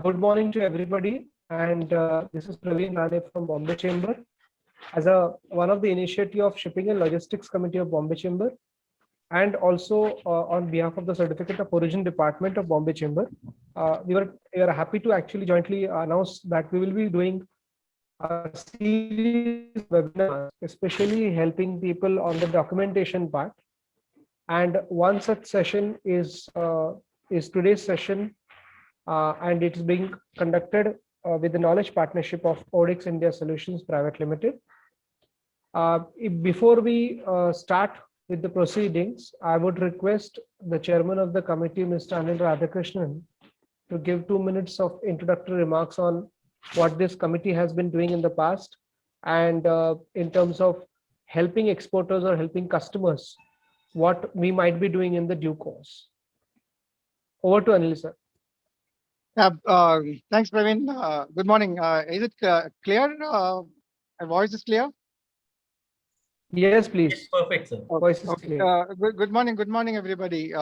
Good morning to everybody, and this is Praveen Rane from Bombay Chamber. As one of the initiative of Shipping and Logistics Committee of Bombay Chamber, and also on behalf of the Certificate of Origin Department of Bombay Chamber, we are happy to actually jointly announce that we will be doing a series of webinars, especially helping people on the documentation part. And one such session is today's session, and it's being conducted with the knowledge partnership of Odix India Solutions Private Limited. Before we start with the proceedings, I would request the chairman of the committee, Mr. Anil Radhakrishnan, to give 2 minutes of introductory remarks on what this committee has been doing in the past, and in terms of helping exporters or helping customers, what we might be doing in the due course. Over to Anil, sir. Yeah, thanks, Praveen. Good morning. Is it clear? My voice is clear? Yes, please. It's perfect, sir. Voice is clear. Good morning, everybody.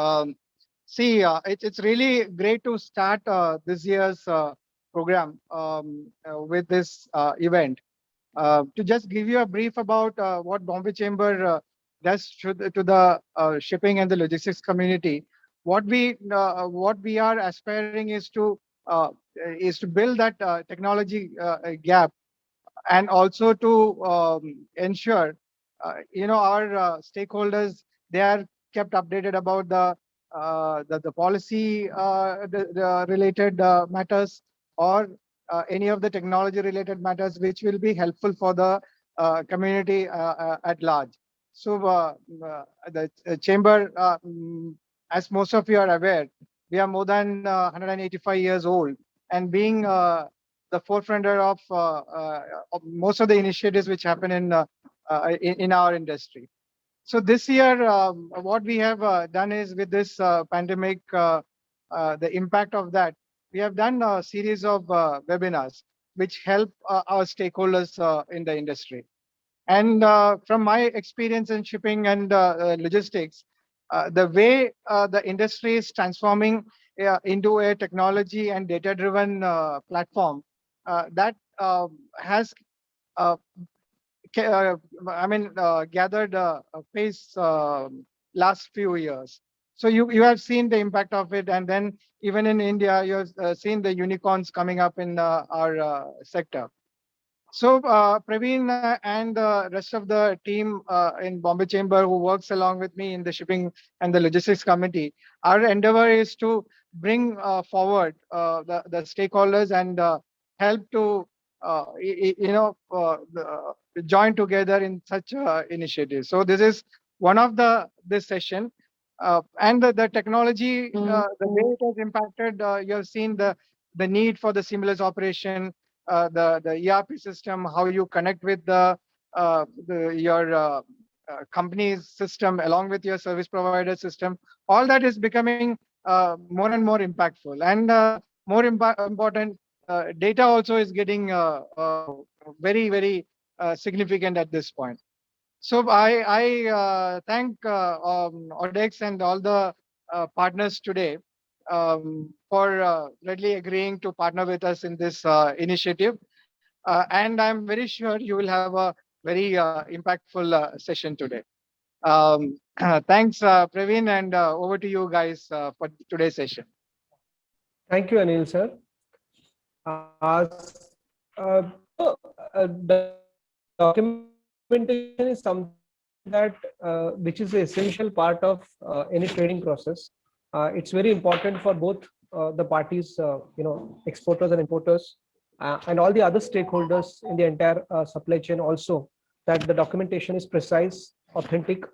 It's really great to start this year's program with this event. To just give you a brief about what Bombay Chamber does to the shipping and the logistics community. What we are aspiring is to build that technology gap, and also to ensure our stakeholders, they are kept updated about the policy the related matters, or any of the technology related matters which will be helpful for the community at large. So the chamber, as most of you are aware, we are more than 185 years old, and being the forefronter of most of the initiatives which happen in our industry. So this year, what we have done is, with this pandemic, the impact of that, we have done a series of webinars which help our stakeholders in the industry. And from my experience in shipping and logistics, the way the industry is transforming into a technology and data-driven platform, that has gathered pace last few years. So you have seen the impact of it, and then even in India, you have seen the unicorns coming up in our sector. So Praveen and the rest of the team in Bombay Chamber, who works along with me in the shipping and the logistics committee, our endeavor is to bring forward the stakeholders and help to join together in such initiatives. So this is one of this session, and the technology, the way it has impacted. You have seen the need for the seamless operation, the ERP system, how you connect with your company's system along with your service provider system. All that is becoming more and more impactful, and more important. Data also is getting very, very significant at this point. So I thank Odex and all the partners today for readily agreeing to partner with us in this initiative. And I'm very sure you will have a very impactful session today. Thanks, Praveen, and over to you guys for today's session. Thank you, Anil, sir. The documentation is something that which is the essential part of any trading process. It's very important for both the parties, exporters and importers, and all the other stakeholders in the entire supply chain also, that the documentation is precise, authentic,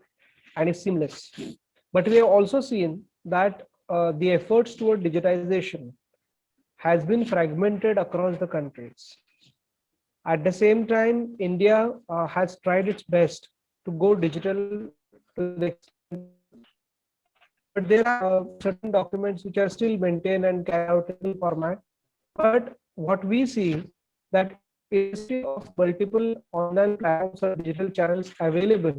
and is seamless. But we have also seen that the efforts toward digitization has been fragmented across the countries. At the same time, India has tried its best to go digital to the extent, but there are certain documents which are still maintained and carried out in the format. But what we see that instead of multiple online platforms or digital channels available,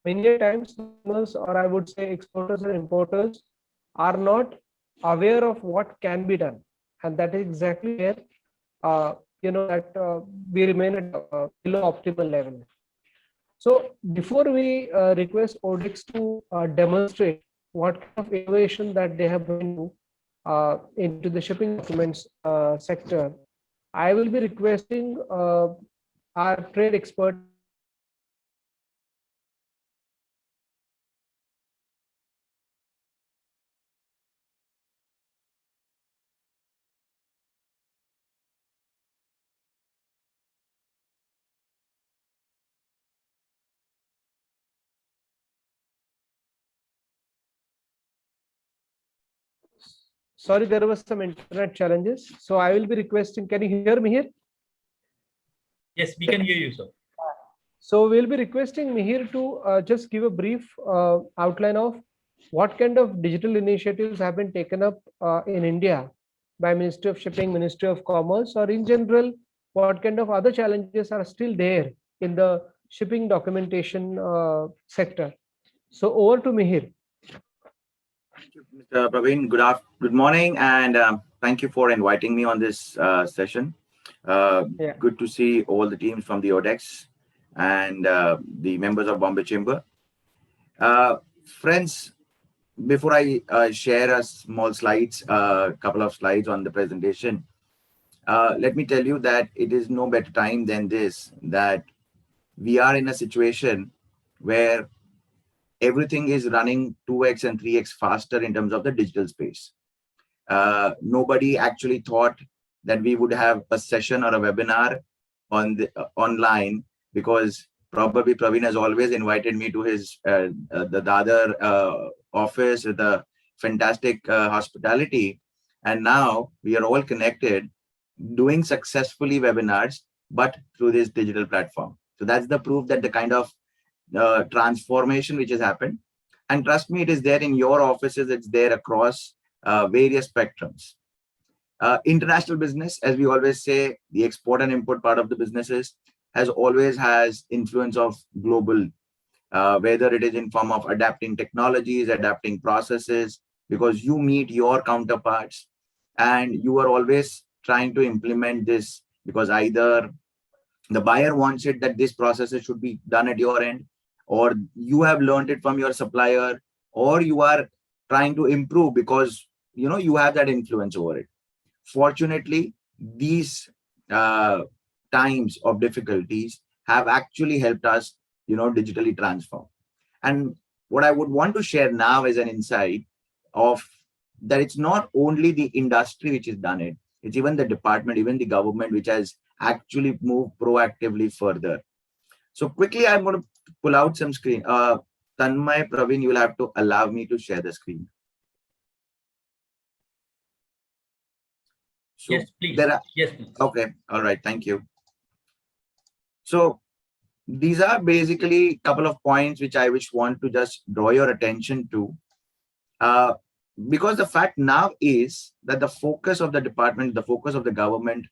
many times consumers, or I would say exporters and importers, are not aware of what can be done. and that is exactly where that we remain at below optimal level. So before we request ODEX to demonstrate what kind of innovation that they have brought into the shipping documents sector, I will be requesting our trade expert. Sorry, there was some internet challenges. So I will be requesting, can you hear me here? Yes, we can hear you, sir. So we'll be requesting Mihir to just give a brief outline of what kind of digital initiatives have been taken up in India by Ministry of Shipping, Ministry of Commerce, or in general, what kind of other challenges are still there in the shipping documentation sector. So over to Mihir. Thank you, Mr. Praveen. Good morning, and thank you for inviting me on this session. Yeah. Good to see all the teams from the ODEX and the members of Bombay Chamber. Friends, before I share a small slides, a couple of slides on the presentation, let me tell you that it is no better time than this, that we are in a situation where everything is running 2x and 3x faster in terms of the digital space. Nobody actually thought that we would have a session or a webinar on the online, because probably Praveen has always invited me to his the Dadar office with a fantastic hospitality, and now we are all connected, doing successfully webinars, but through this digital platform. So that's the proof that the kind of transformation which has happened, and trust me, it is there in your offices, it's there across various spectrums. International business, as we always say, the export and import part of the businesses has influence of global, whether it is in form of adapting technologies, adapting processes, because you meet your counterparts and you are always trying to implement this, because either the buyer wants it that this processes should be done at your end, or you have learned it from your supplier, or you are trying to improve because you have that influence over it. Fortunately, these times of difficulties have actually helped us digitally transform. And what I would want to share now is an insight of that it's not only the industry which has done it, it's even the department, even the government, which has actually moved proactively further. So quickly, I'm going to pull out some screen. Tanmay, Praveen, you will have to allow me to share the screen. So yes, please. Yes, please. Okay. All right. Thank you. So these are basically a couple of points which I want to just draw your attention to. Because the fact now is that the focus of the department, the focus of the government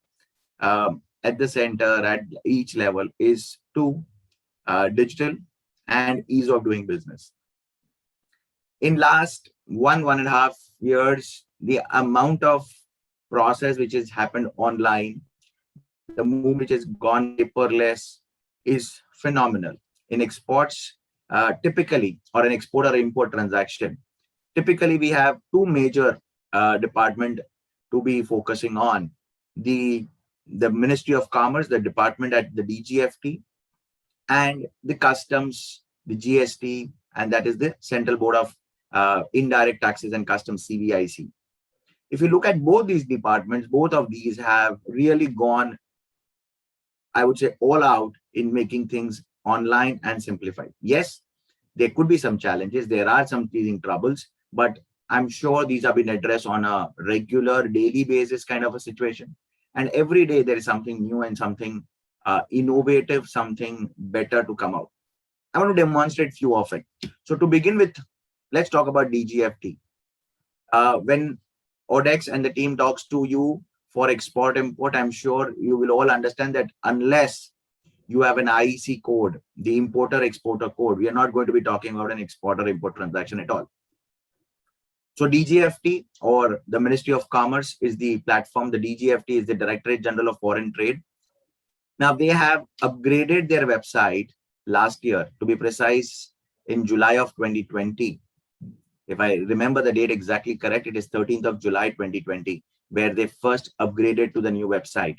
at the center, at each level, is to digital and ease of doing business. In last 1.5 years, the amount of process which has happened online, the move which has gone paperless, is phenomenal. In exports, typically, or an export or import transaction, typically we have two major departments to be focusing on: the Ministry of Commerce, the department at the DGFT, and the customs, the GST, and that is the Central Board of Indirect Taxes and Customs, CBIC. If you look at both these departments, both of these have really gone, I would say, all out in making things online and simplified. Yes, there could be some challenges, there are some teething troubles, but I'm sure these have been addressed on a regular, daily basis kind of a situation. And every day there is something new and something innovative, something better to come out. I want to demonstrate few of it. So to begin with, let's talk about DGFT. When ODEX and the team talks to you for export import, I'm sure you will all understand that unless you have an IEC code, the importer exporter code, we are not going to be talking about an exporter import transaction at all. So DGFT, or the Ministry of Commerce, is the platform. The DGFT is the Directorate General of Foreign Trade. Now they have upgraded their website last year, to be precise, in July of 2020. If I remember the date exactly correct, it is 13th of July 2020, where they first upgraded to the new website.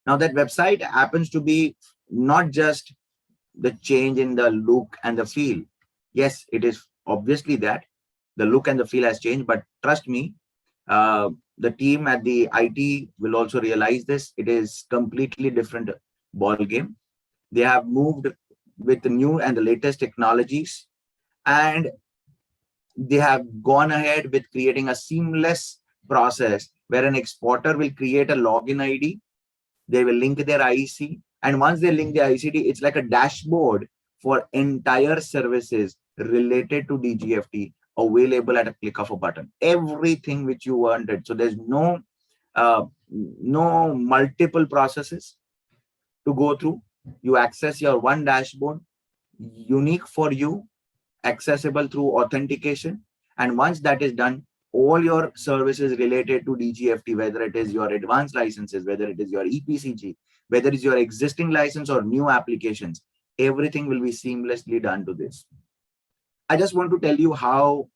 Now that website happens to be not just the change in the look and the feel. Yes, it is obviously that the look and the feel has changed, but trust me, the team at the IT will also realize this. It is completely different ball game. They have moved with the new and the latest technologies, and they have gone ahead with creating a seamless process where an exporter will create a login ID. They will link their IEC, and once they link the ICD, it's like a dashboard for entire services related to DGFT available at a click of a button. Everything which you wanted. So there's no multiple processes to go through. You access your one dashboard, unique for you, accessible through authentication. And once that is done, all your services related to DGFT, whether it is your advanced licenses, whether it is your EPCG, whether it's your existing license or new applications, everything will be seamlessly done to this. I just want to tell you how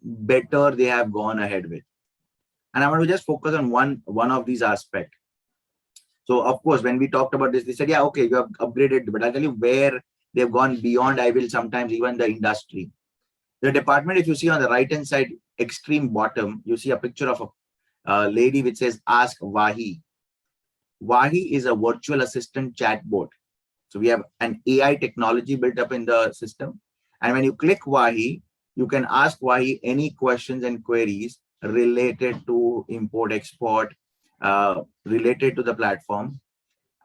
better they have gone ahead with. And I want to just focus on one of these aspects. So of course, when we talked about this, they said, yeah, okay, you have upgraded, but I'll tell you where they've gone beyond. I will sometimes even the industry. The department, if you see on the right-hand side, extreme bottom, you see a picture of a lady which says, Ask Wahi. Wahi is a virtual assistant chatbot. So we have an AI technology built up in the system. And when you click Wahi, you can ask Wahi any questions and queries related to import, export, related to the platform.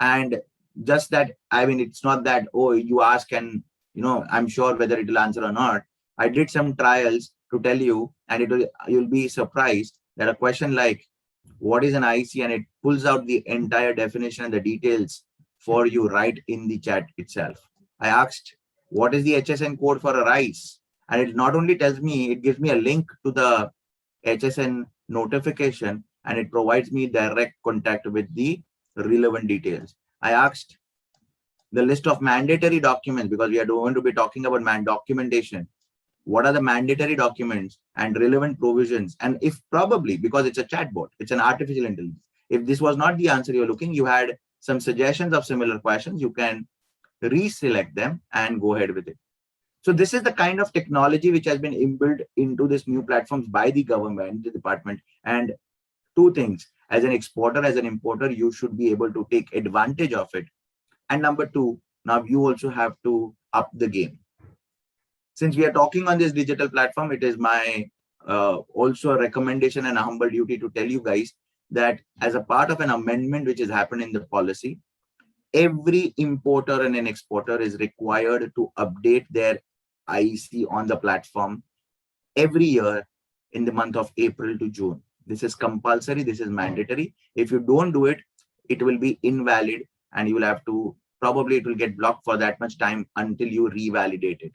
And just that, I mean, it's not that, oh, you ask and, I'm sure whether it will answer or not. I did some trials to tell you, and you'll be surprised that a question like, what is an IC? And it pulls out the entire definition and the details for you right in the chat itself. I asked, what is the HSN code for a rice? And it not only tells me, it gives me a link to the HSN notification, and it provides me direct contact with the relevant details. I asked the list of mandatory documents, because we are going to be talking about documentation. What are the mandatory documents and relevant provisions? And if probably, because it's a chatbot, it's an artificial intelligence, if this was not the answer you're looking, you had some suggestions of similar questions, you can reselect them and go ahead with it. So this is the kind of technology which has been inbuilt into this new platforms by the government, the department. And two things, as an exporter, as an importer, you should be able to take advantage of it. And number two, now you also have to up the game. Since we are talking on this digital platform, it is my also a recommendation and a humble duty to tell you guys that as a part of an amendment which has happened in the policy, every importer and an exporter is required to update their IEC on the platform every year in the month of April to June. This is compulsory. This is mandatory. If you don't do it, it will be invalid, and you will have to, probably it will get blocked for that much time until you revalidate it.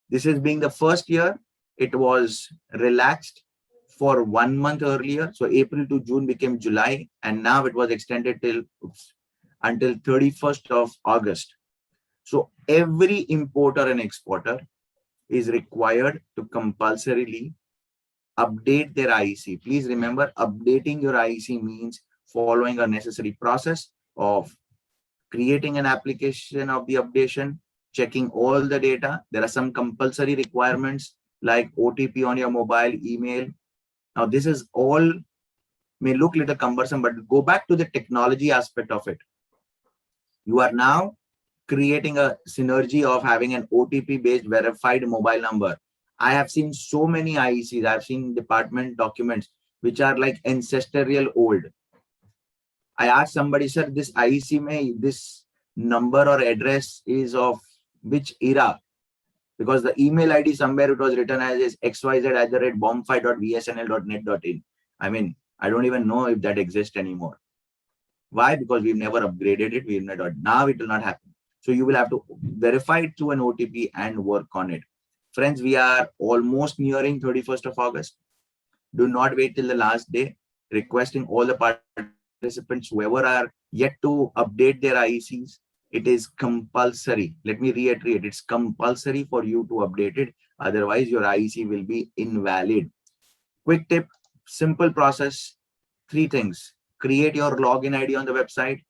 This is being the first year, it was relaxed for 1 month earlier. So April to June became July, and now it was extended until 31st of August. So every importer and exporter is required to compulsorily update their IEC. Please remember, updating your IEC means following a necessary process of creating an application of the updation, checking all the data. There are some compulsory requirements like OTP on your mobile, email. Now, this is all may look little cumbersome, but go back to the technology aspect of it. You are now creating a synergy of having an OTP-based verified mobile number. I have seen so many IECs, I've seen department documents which are like ancestral old. I asked somebody, sir, this IEC, this number or address is of which era? Because the email ID somewhere it was written as xyz@bombfight.vsnl.net.in. I mean, I don't even know if that exists anymore. Why? Because we've never upgraded it. Now it will not happen. So you will have to verify it through an OTP and work on it. Friends, we are almost nearing 31st of August. Do not wait till the last day. Requesting all the participants, whoever are yet to update their IECs, it is compulsory. Let me reiterate, it's compulsory for you to update it. Otherwise, your IEC will be invalid. Quick tip, simple process, 3 things. Create your login ID on the website,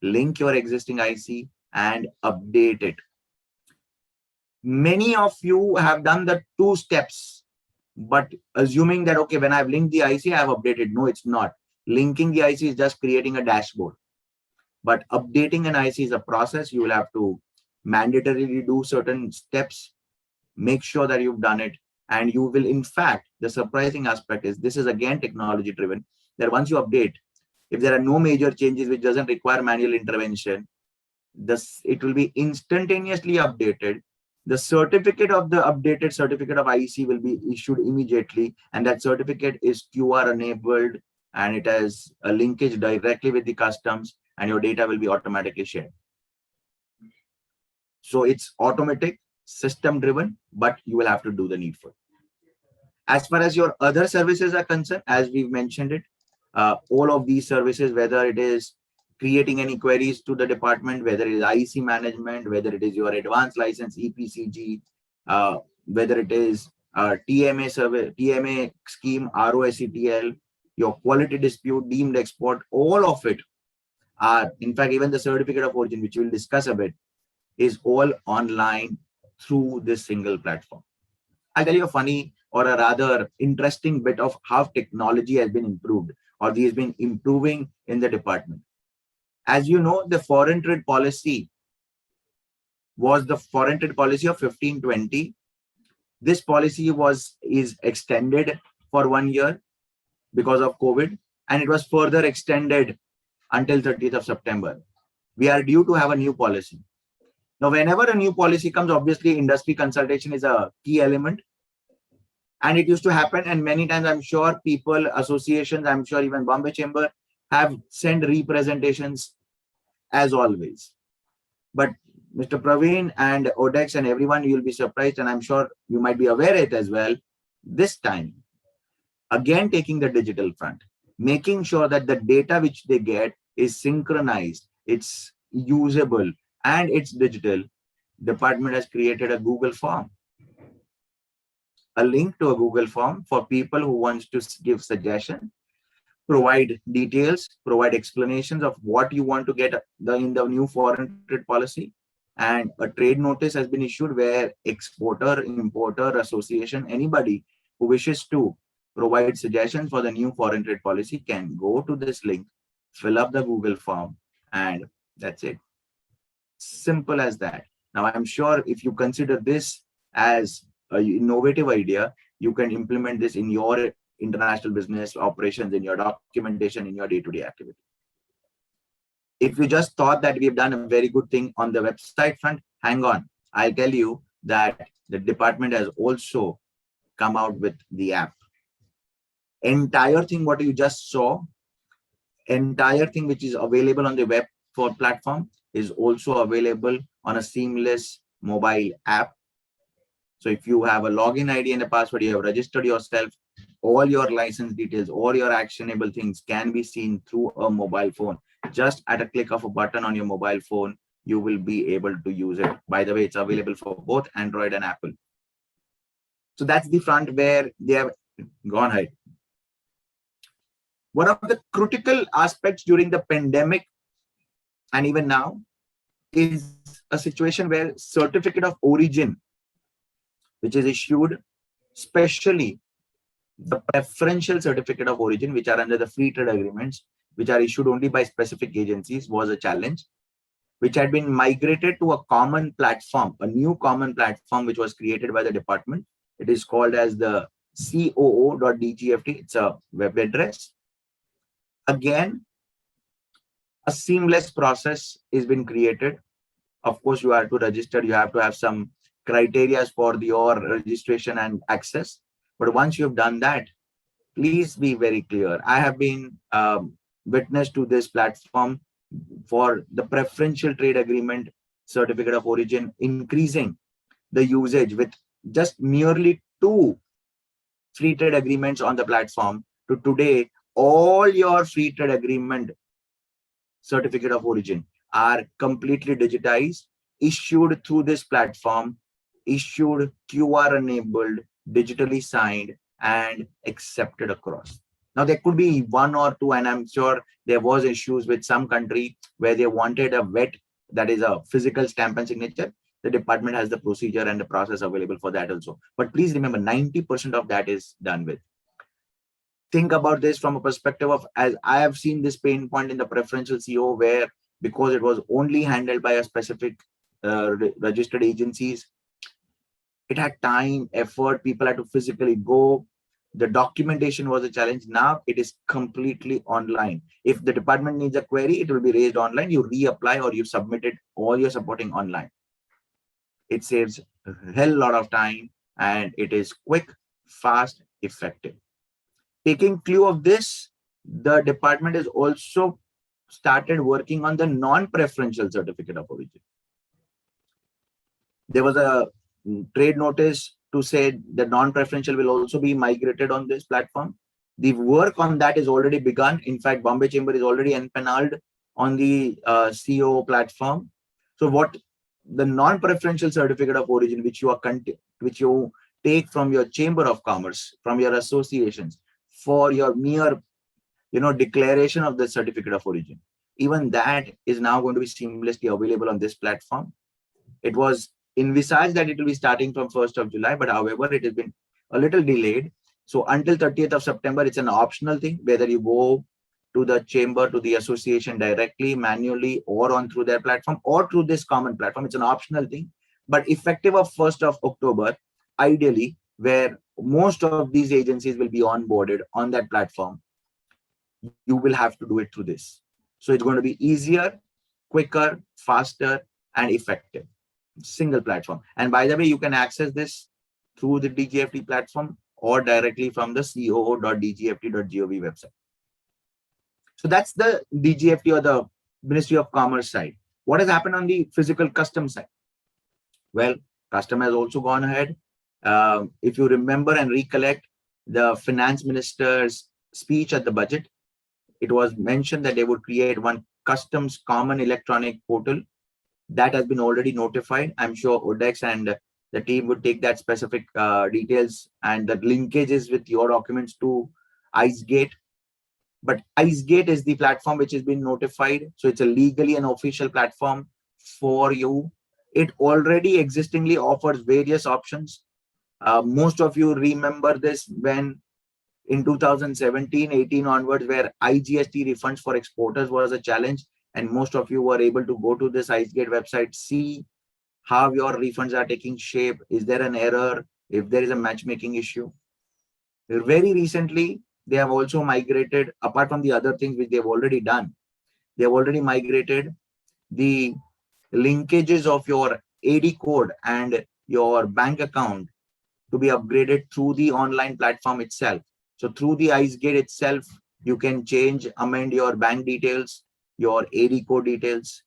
link your existing IC, and update it. Many of you have done the 2 steps, but assuming that, okay, when I've linked the IC, I've updated. No, it's not. Linking the IC is just creating a dashboard. But updating an IC is a process. You will have to mandatorily do certain steps, make sure that you've done it. And you will, in fact, the surprising aspect is this is again technology driven, that once you update, if there are no major changes which doesn't require manual intervention, it will be instantaneously updated. The certificate of the updated certificate of IEC will be issued immediately, and that certificate is QR enabled, and it has a linkage directly with the customs, and your data will be automatically shared. So it's automatic, system driven, but you will have to do the needful. As far as your other services are concerned, as we've mentioned it, all of these services, whether it is creating any queries to the department, whether it is IEC management, whether it is your advanced license, EPCG, whether it is TMA service, TMA scheme, ROSCTL, your quality dispute, deemed export, all of it are, in fact, even the certificate of origin, which we'll discuss a bit, is all online through this single platform. I'll tell you a funny or a rather interesting bit of how technology has been improved, or has been improving in the department. As you know, the foreign trade policy was the foreign trade policy of 1520. This policy is extended for 1 year because of COVID, and it was further extended until 30th of September. We are due to have a new policy. Now, whenever a new policy comes, obviously industry consultation is a key element. And it used to happen, and many times I'm sure people, associations, I'm sure even Bombay Chamber have sent representations as always. But Mr. Praveen and Odex and everyone, you'll be surprised, and I'm sure you might be aware it as well. This time, again, taking the digital front, making sure that the data which they get is synchronized, it's usable, and it's digital. Department has created a Google form. A link to a Google form for people who wants to give suggestion, provide details, provide explanations of what you want to get in the new foreign trade policy. And a trade notice has been issued where exporter, importer, association, anybody who wishes to provide suggestions for the new foreign trade policy can go to this link, fill up the Google form, and that's it. Simple as that. Now, I'm sure if you consider this as an innovative idea, you can implement this in your international business operations, in your documentation, in your day-to-day activity. If you just thought that we've done a very good thing on the website front, hang on. I'll tell you that the department has also come out with the app. Entire thing what you just saw, entire thing which is available on the web for platform is also available on a seamless mobile app. So if you have a login ID and a password, you have registered yourself, all your license details, all your actionable things can be seen through a mobile phone. Just at a click of a button on your mobile phone, you will be able to use it. By the way, it's available for both Android and Apple. So that's the front where they have gone ahead. One of the critical aspects during the pandemic and even now is a situation where certificate of origin, which is issued, especially the preferential certificate of origin, which are under the free trade agreements, which are issued only by specific agencies, was a challenge, which had been migrated to a common platform, a new common platform, which was created by the department. It is called as the COO.dgft. It's a web address. Again, a seamless process has been created. Of course, you have to register. You have to have some criteria for your registration and access. But once you've done that, please be very clear. I have been witness to this platform for the preferential trade agreement certificate of origin, increasing the usage with just merely 2 free trade agreements on the platform to today, all your free trade agreement certificate of origin are completely digitized, issued through this platform, issued QR enabled, digitally signed, and accepted across. Now there could be 1 or 2, and I'm sure there was issues with some country where they wanted a wet, that is a physical stamp and signature. The department has the procedure and the process available for that also. But please remember, 90% of that is done with. Think about this from a perspective of, as I have seen this pain point in the preferential CO, where because it was only handled by a specific registered agencies, it had time, effort, people had to physically go. The documentation was a challenge. Now it is completely online. If the department needs a query, it will be raised online. You reapply or you submit it, all your supporting online. It saves a hell lot of time and it is quick, fast, effective. Taking clue of this, the department has also started working on the non-preferential certificate of origin. There was a trade notice to say the non-preferential will also be migrated on this platform. The work on that is already begun. In fact, Bombay Chamber is already empaneled on the CO platform. So what the non-preferential certificate of origin, which you take from your Chamber of Commerce, from your associations, for your mere declaration of the certificate of origin, even that is now going to be seamlessly available on this platform. It was envisaged that it will be starting from 1st of July, but however, it has been a little delayed. So until 30th of September, it's an optional thing, whether you go to the chamber, to the association directly, manually, or on through their platform, or through this common platform. It's an optional thing. But effective of 1st of October, ideally, where most of these agencies will be onboarded on that platform, you will have to do it through this. So it's going to be easier, quicker, faster, and effective. Single platform. And by the way, you can access this through the DGFT platform or directly from the coo.dgft.gov website. So that's the DGFT or the Ministry of Commerce side. What has happened on the physical custom side? Well, custom has also gone ahead. If you remember and recollect the finance minister's speech at the budget, it was mentioned that they would create one customs common electronic portal. That has been already notified. I'm sure Odex and the team would take that specific details and the linkages with your documents to IceGate. But IceGate is the platform which has been notified. So it's a legally an official platform for you. It already existingly offers various options. Most of you remember this when in 2017-18 onwards, where IGST refunds for exporters was a challenge. And most of you were able to go to this IceGate website, see how your refunds are taking shape. Is there an error? If there is a matchmaking issue. Very recently, they have also migrated, apart from the other things which they've already done, they have already migrated the linkages of your AD code and your bank account to be upgraded through the online platform itself. So through the IceGate itself, you can change, amend your bank details, your AD code details.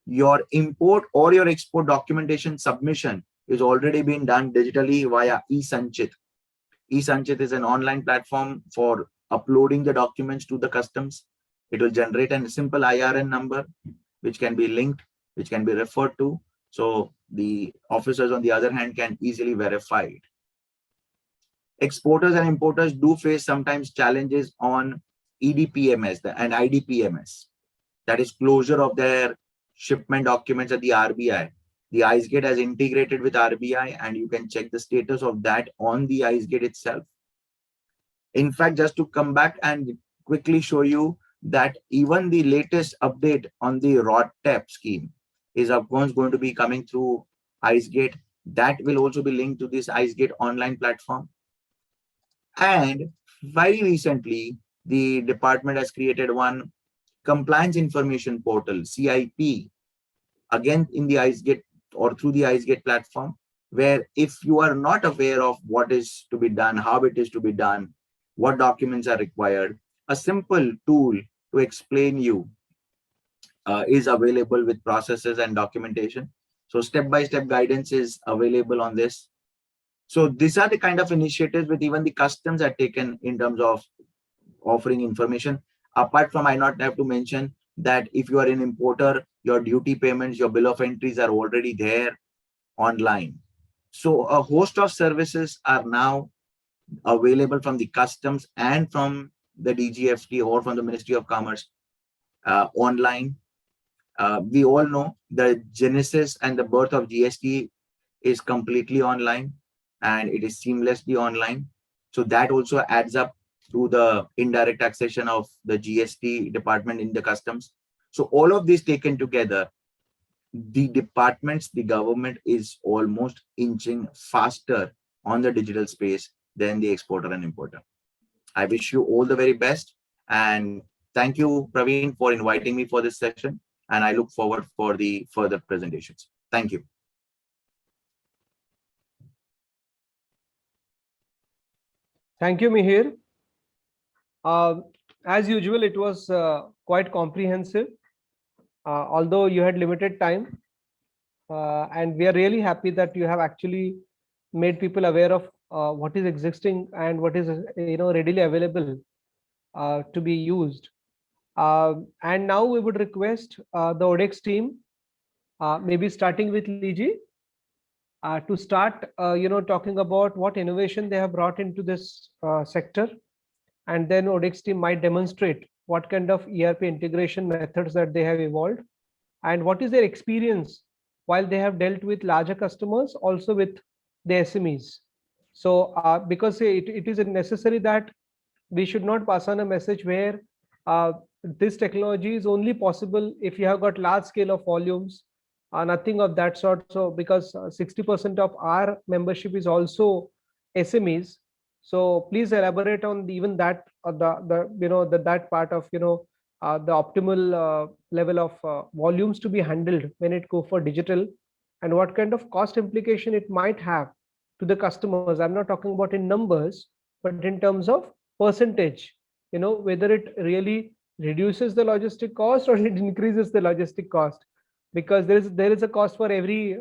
Your import or your export documentation submission is already being done digitally via eSanchit. eSanchit is an online platform for uploading the documents to the customs. It will generate a simple IRN number, which can be linked, which can be referred to. So the officers, on the other hand, can easily verify it. Exporters and importers do face sometimes challenges on EDPMS and IDPMS. That is closure of their shipment documents at the RBI. The IceGate has integrated with RBI and you can check the status of that on the IceGate itself. In fact, just to come back and quickly show you that even the latest update on the RODTEP scheme is of course going to be coming through IceGate. That will also be linked to this IceGate online platform. And very recently, the department has created one compliance information portal, CIP, again in the IceGate or through the IceGate platform, where if you are not aware of what is to be done, how it is to be done, what documents are required, a simple tool to explain you is available with processes and documentation. So step-by-step guidance is available on this. So these are the kind of initiatives with even the customs are taken in terms of offering information. Apart from, I not have to mention that if you are an importer, your duty payments, your bill of entries are already there online. So a host of services are now available from the customs and from the DGFT or from the Ministry of Commerce online. We all know the genesis and the birth of GST is completely online and it is seamlessly online. So that also adds up to the indirect taxation of the GST department in the customs. So all of this taken together, the departments, the government is almost inching faster on the digital space than the exporter and importer. I wish you all the very best. And thank you, Praveen, for inviting me for this session. And I look forward for the further presentations. Thank you. Thank you, Mihir. As usual, it was quite comprehensive, although you had limited time. And we are really happy that you have actually made people aware of what is existing and what is readily available to be used. And now we would request the ODEX team, maybe starting with Liji, to start talking about what innovation they have brought into this sector, and then ODEX team might demonstrate what kind of ERP integration methods that they have evolved and what is their experience while they have dealt with larger customers, also with the SMEs. So because it is necessary that we should not pass on a message where this technology is only possible if you have got large scale of volumes, nothing of that sort. So because 60% of our membership is also SMEs, so please elaborate on even that that part of the optimal level of volumes to be handled when it go for digital, and what kind of cost implication it might have to the customers. I'm not talking about in numbers, but in terms of percentage, whether it really reduces the logistic cost or it increases the logistic cost, because there is a cost for every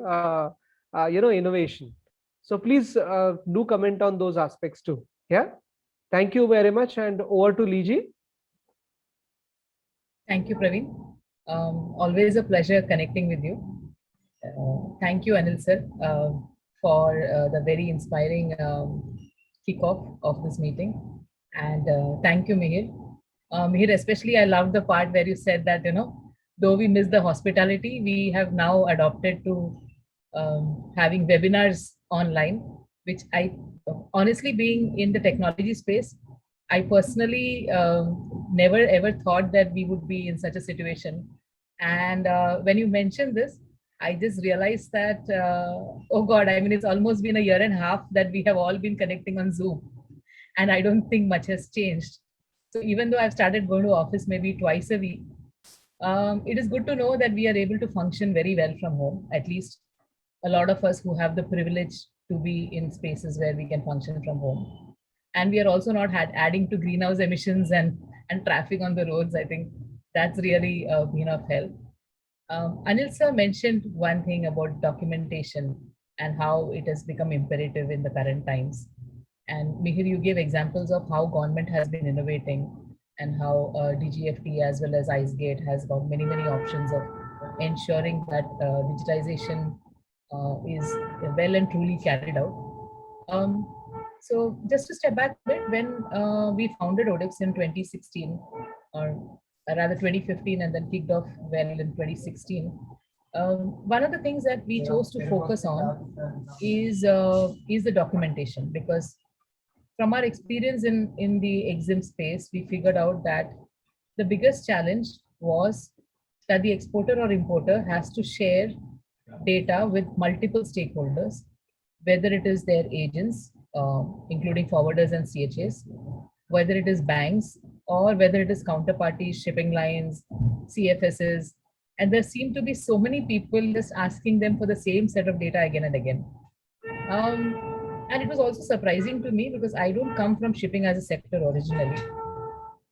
innovation. So please do comment on those aspects too. Yeah, thank you very much, and over to Liji. Thank you, Praveen. Always a pleasure connecting with you. Thank you, Anil sir, for the very inspiring kickoff of this meeting. And thank you, Mihir. Mihir, especially I loved the part where you said that, though we miss the hospitality, we have now adopted to having webinars online, which I honestly, being in the technology space, I personally never ever thought that we would be in such a situation. And when you mentioned this, I just realized that, oh God, I mean, it's almost been a year and a half that we have all been connecting on Zoom. And I don't think much has changed. So even though I've started going to office maybe twice a week, it is good to know that we are able to function very well from home, at least a lot of us who have the privilege to be in spaces where we can function from home. And we are also not adding to greenhouse emissions and traffic on the roads. I think that's really been of help. Anil sir mentioned one thing about documentation and how it has become imperative in the current times. And Mihir, you gave examples of how government has been innovating and how DGFT as well as IceGate has got many options of ensuring that digitization is well and truly carried out. So just to step back a bit, when we founded ODEX in 2016, or rather 2015, and then kicked off well in 2016, one of the things that we chose to focus on is the documentation, because from our experience in the EXIM space, we figured out that the biggest challenge was that the exporter or importer has to share data with multiple stakeholders, whether it is their agents, including forwarders and CHAs, whether it is banks, or whether it is counterparties, shipping lines, CFSs. And there seem to be so many people just asking them for the same set of data again and again. And it was also surprising to me, because I don't come from shipping as a sector originally,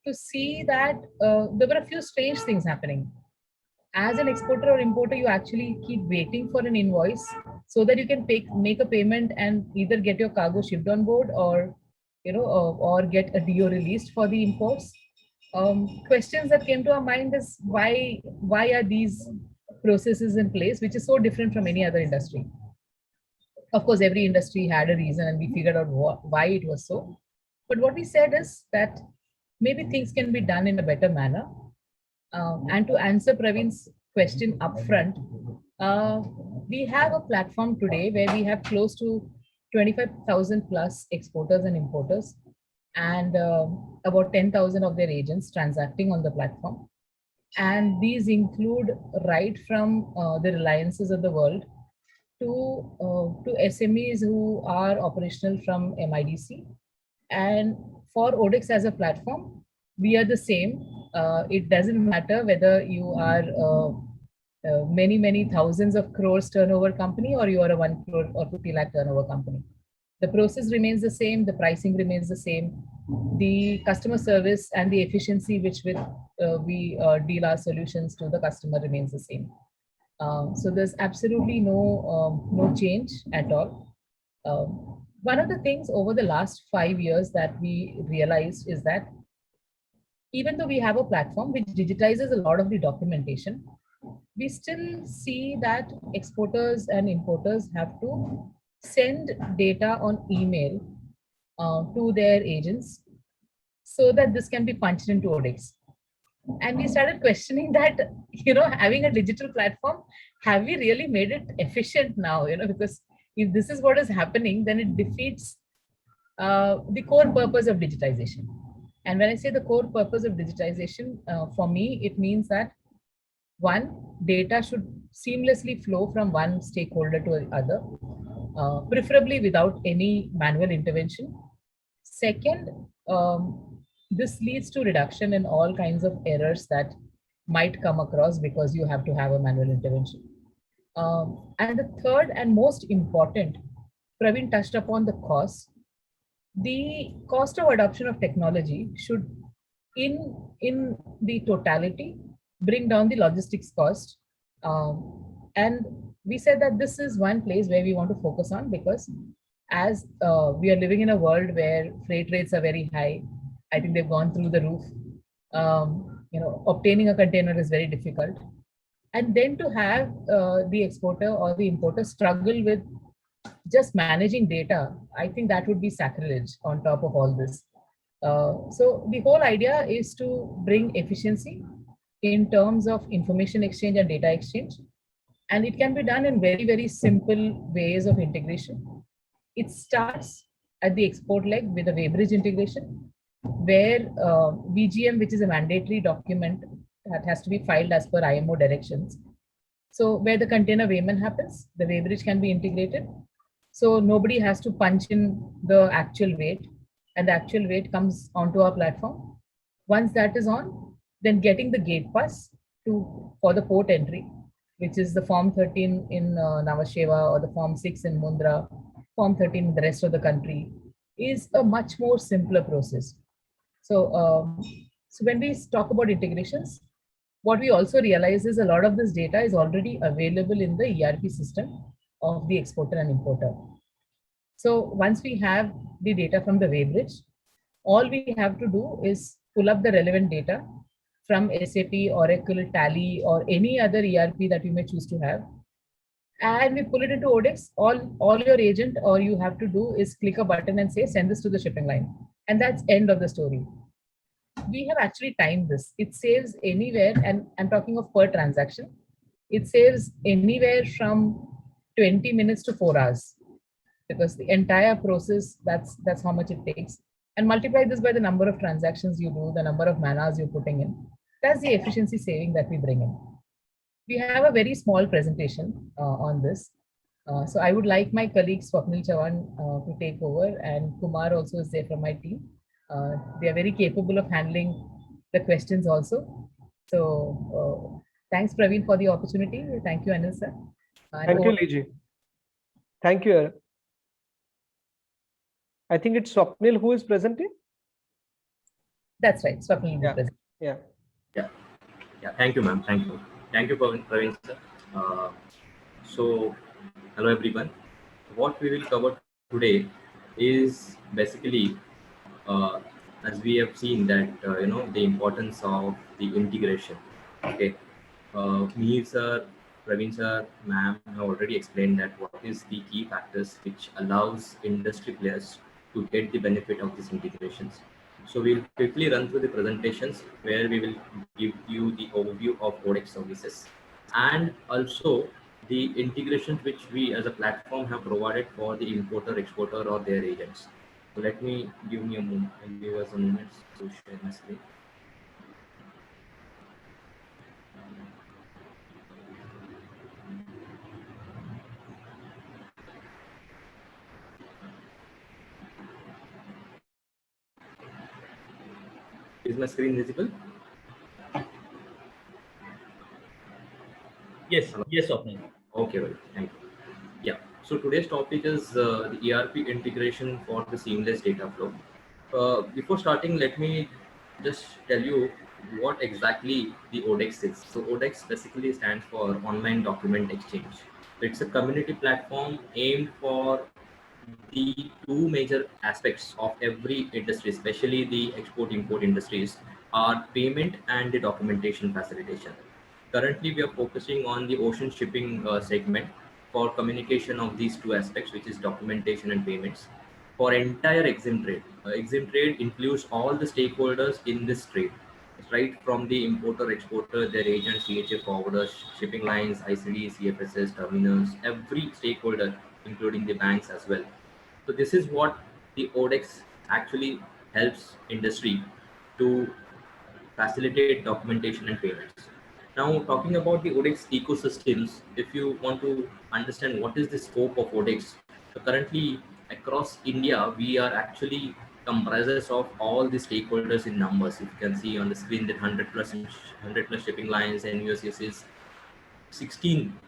to see that there were a few strange things happening. as an exporter or importer, you actually keep waiting for an invoice so that you can make a payment and either get your cargo shipped on board, or or get a DO released for the imports. Questions that came to our mind is why are these processes in place, which is so different from any other industry. Of course, every industry had a reason, and we figured out why it was so. But what we said is that maybe things can be done in a better manner. And to answer Praveen's question upfront, we have a platform today where we have close to 25,000 plus exporters and importers, and about 10,000 of their agents transacting on the platform. And these include right from the Reliances of the world to SMEs who are operational from MIDC. And for ODEX as a platform, we are the same. It doesn't matter whether you are many thousands of crores turnover company, or you are a 1 crore or 50 lakh turnover company. The process remains the same, the pricing remains the same, the customer service and the efficiency which with we deal our solutions to the customer remains the same. So there's absolutely no change at all. One of the things over the last 5 years that we realized is that even though we have a platform which digitizes a lot of the documentation, we still see that exporters and importers have to send data on email to their agents so that this can be punched into ODEX. And we started questioning that, having a digital platform, have we really made it efficient now? Because if this is what is happening, then it defeats the core purpose of digitization. And when I say the core purpose of digitization, for me, it means that one, data should seamlessly flow from one stakeholder to the other, preferably without any manual intervention. Second, this leads to reduction in all kinds of errors that might come across because you have to have a manual intervention. And the third and most important, Praveen touched upon the cost. The cost of adoption of technology should, in the totality, bring down the logistics cost. And we said that this is one place where we want to focus on, because as we are living in a world where freight rates are very high, I think they've gone through the roof. Obtaining a container is very difficult. And then to have the exporter or the importer struggle with just managing data, I think that would be sacrilege on top of all this. So the whole idea is to bring efficiency in terms of information exchange and data exchange. And it can be done in very simple ways of integration. It starts at the export leg with a weighbridge integration, where VGM, which is a mandatory document that has to be filed as per IMO directions. So where the container weighman happens, the weighbridge can be integrated. So nobody has to punch in the actual weight, and the actual weight comes onto our platform. Once that is on, then getting the gate pass for the port entry, which is the Form 13 in Navasheva, or the Form 6 in Mundra, Form 13 in the rest of the country, is a much more simpler process. So, so when we talk about integrations, what we also realize is a lot of this data is already available in the ERP system of the exporter and importer. So once we have the data from the weighbridge, all we have to do is pull up the relevant data from SAP, Oracle, Tally, or any other ERP that you may choose to have, and we pull it into ODEX. All your agent or you have to do is click a button and say, send this to the shipping line. And that's end of the story. We have actually timed this. It saves anywhere, and I'm talking of per transaction, it saves anywhere from 20 minutes to 4 hours, because the entire process, that's how much it takes. And multiply this by the number of transactions you do, the number of man hours you're putting in. That's the efficiency saving that we bring in. We have a very small presentation on this. So I would like my colleague Swapnil Chavan to take over, and Kumar also is there from my team. They are very capable of handling the questions also. So thanks, Praveen, for the opportunity. Thank you, Anil sir. Thank you, Liji. Thank you. I think it's Swapnil who is presenting. That's right, Swapnil will be present. Yeah. Yeah. Thank you, ma'am. Thank you. Thank you, Praveen sir. So, hello everyone. What we will cover today is basically, uh, as we have seen that the importance of the integration. Okay, me sir, Praveen sir, ma'am have already explained that what is the key factors which allows industry players to get the benefit of these integrations. So we'll quickly run through the presentations where we will give you the overview of ODEX services and also the integrations which we as a platform have provided for the importer, exporter or their agents. So let me give me a moment, give us a moment to share my screen. Is my screen visible? Yes, Hello. yes, Swapnil. Okay, well, thank you. Yeah, so today's topic is the ERP integration for the seamless data flow. Before starting, let me just tell you what exactly the ODEX is. So ODEX basically stands for Online Document Exchange. It's a community platform aimed for the two major aspects of every industry, especially the export-import industries, are payment and the documentation facilitation. Currently, we are focusing on the ocean shipping segment for communication of these two aspects, which is documentation and payments. For entire EXIM trade includes all the stakeholders in this trade, right from the importer, exporter, their agents, CHA forwarders, shipping lines, ICDs, CFSs, terminals, every stakeholder, including the banks as well. So this is what the ODEX actually helps industry to facilitate documentation and payments. Now, talking about the ODEX ecosystems, if you want to understand what is the scope of ODEX, so currently across India, we are actually comprises of all the stakeholders in numbers. If you can see on the screen that 100 plus shipping lines and USCs, 16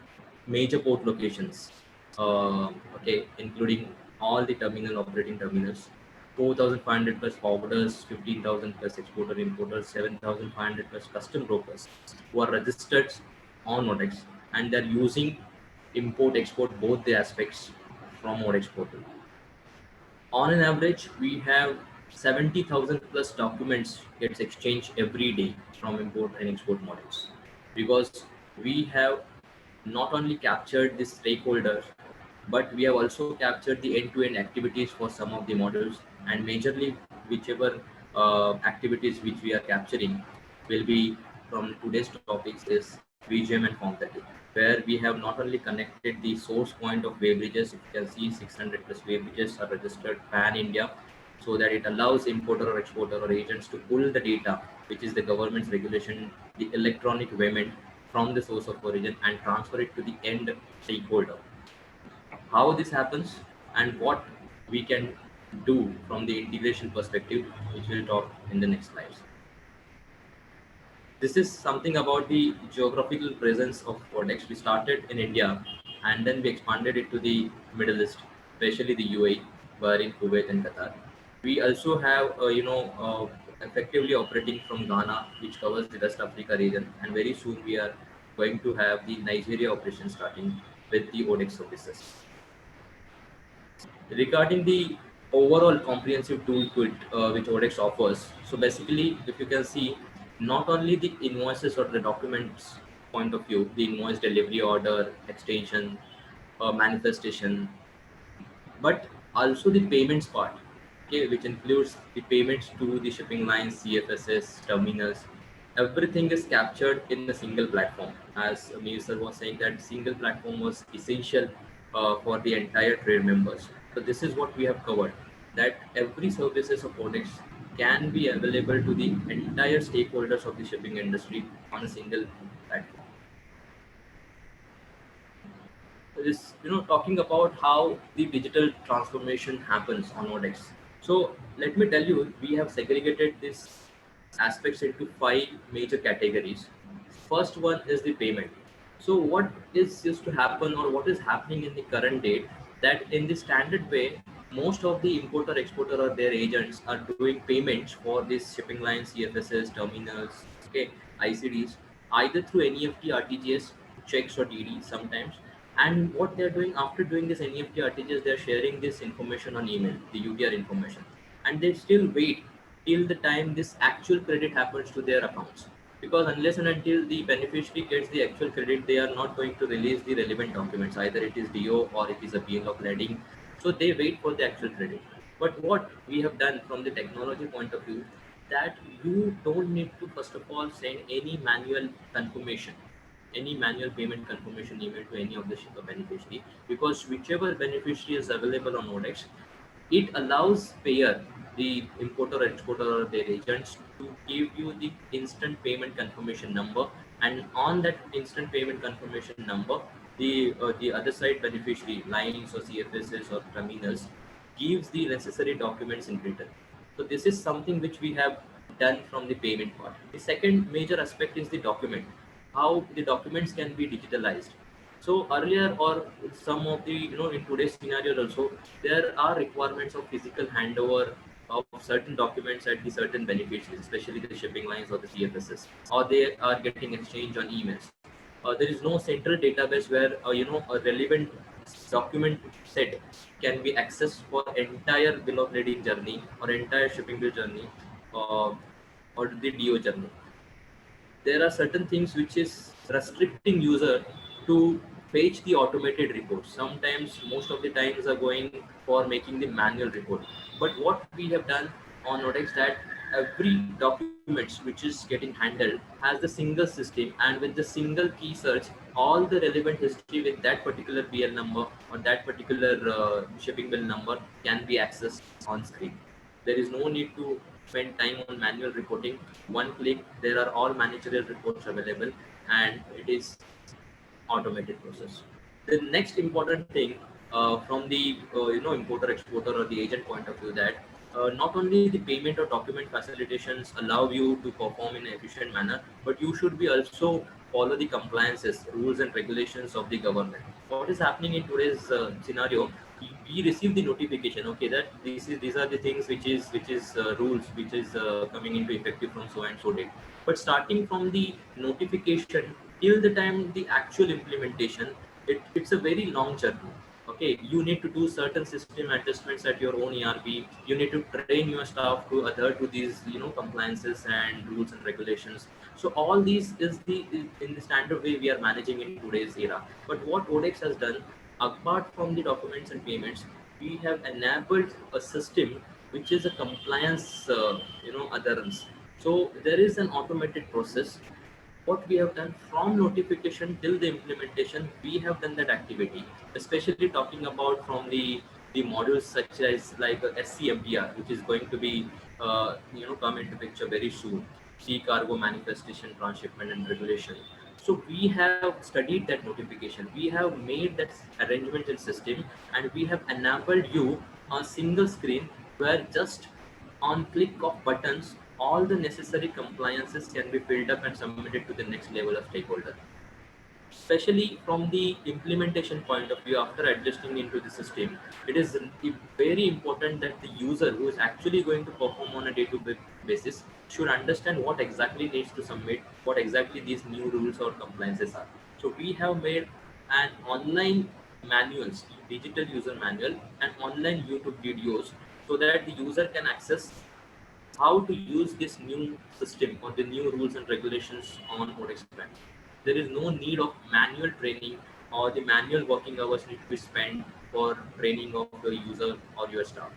major port locations, okay, including all the terminal operating terminals, 4,500 plus forwarders, 15,000 plus exporter importers, 7,500 plus custom brokers who are registered on ODEX and they're using import export both the aspects from ODEX portal. On an average, we have 70,000 plus documents gets exchanged every day from import and export models because we have not only captured the stakeholders, but we have also captured the end-to-end activities for some of the models, and majorly whichever activities which we are capturing will be from today's topics is VGM and Form30, where we have not only connected the source point of Waybridges. If you can see 600 plus Waybridges are registered pan-India, so that it allows importer or exporter or agents to pull the data, which is the government's regulation, the electronic payment from the source of origin and transfer it to the end stakeholder. How this happens and what we can do from the integration perspective, which we'll talk in the next slides. This is something about the geographical presence of ODEX. We started in India and then we expanded it to the Middle East, especially the UAE, Bahrain, Kuwait, and Qatar. We also have, effectively operating from Ghana, which covers the West Africa region, and very soon we are going to have the Nigeria operation starting with the ODEX services. Regarding the overall comprehensive toolkit which ODEX offers, so basically, if you can see, not only the invoices or the documents point of view, the invoice delivery order, extension, manifestation, but also the payments part, okay, which includes the payments to the shipping lines, CFSs, terminals. Everything is captured in a single platform. As Amir sir was saying, that single platform was essential for the entire trade members. So this is what we have covered. That every services of ODEX can be available to the entire stakeholders of the shipping industry on a single platform. Is talking about how the digital transformation happens on ODEX. So let me tell you, we have segregated these aspects into 5 major categories. First one is the payment. So what is used to happen or what is happening in the current date, that in the standard way, most of the importer, exporter or their agents are doing payments for these shipping lines, CFSs, terminals, okay, ICDs either through NEFT, RTGS, checks or DD sometimes. And what they're doing after doing this NEFT, RTGS, they're sharing this information on email, the UTR information, and they still wait till the time this actual credit happens to their accounts. Because unless and until the beneficiary gets the actual credit, they are not going to release the relevant documents. Either it is DO or it is a PL of lending. So they wait for the actual credit. But what we have done from the technology point of view, that you don't need to first of all send any manual confirmation, any manual payment confirmation email to any of the shipper beneficiary, because whichever beneficiary is available on Odex, it allows payer, the importer or exporter or their agents, to give you the instant payment confirmation number, and on that instant payment confirmation number, the other side beneficiary, lines or CFSs or terminals, gives the necessary documents in written. So this is something which we have done from the payment part. The second major aspect is the document, how the documents can be digitalized. So earlier, or some of the, in today's scenario also, there are requirements of physical handover of certain documents at the certain beneficiaries, especially the shipping lines or the CFSs, or they are getting exchange on emails. There is no central database where a relevant document set can be accessed for entire bill of lading journey or entire shipping bill journey, uh, or the DO journey. There are certain things which is restricting user to fetch the automated reports. Sometimes, most of the times are going for making the manual report. But what we have done on Nodex, that every documents which is getting handled has the single system, and with the single key search, all the relevant history with that particular BL number or that particular shipping bill number can be accessed on screen. There is no need to spend time on manual reporting. One click, there are all managerial reports available, and it is automated process. The next important thing from the importer exporter or the agent point of view, that not only the payment or document facilitations allow you to perform in an efficient manner, but you should be also follow the compliances, rules and regulations of the government. What is happening in today's scenario? We receive the notification, okay, that these are the things which is rules which is coming into effective from so and so date. But starting from the notification till the time the actual implementation, it's a very long journey. Okay, you need to do certain system adjustments at your own ERP. You need to train your staff to adhere to these compliances and rules and regulations. So all these is in the standard way we are managing in today's era. But what Odex has done, apart from the documents and payments, we have enabled a system which is a compliance adherence. So there is an automated process. What we have done from notification till the implementation, we have done that activity, especially talking about from the modules such as like SCMPR, which is going to be come into picture very soon, sea cargo manifestation, transshipment and regulation. So we have studied that notification, we have made that arrangement and system, and we have enabled you on single screen where just on click of buttons, all the necessary compliances can be filled up and submitted to the next level of stakeholder. Especially from the implementation point of view, after adjusting into the system, it is very important that the user who is actually going to perform on a day-to-day basis should understand what exactly needs to submit, what exactly these new rules or compliances are. So we have made an online manuals, digital user manual, and online YouTube videos, so that the user can access how to use this new system or the new rules and regulations on Odex Bank. There is no need of manual training, or the manual working hours need to be spent for training of the user or your staff.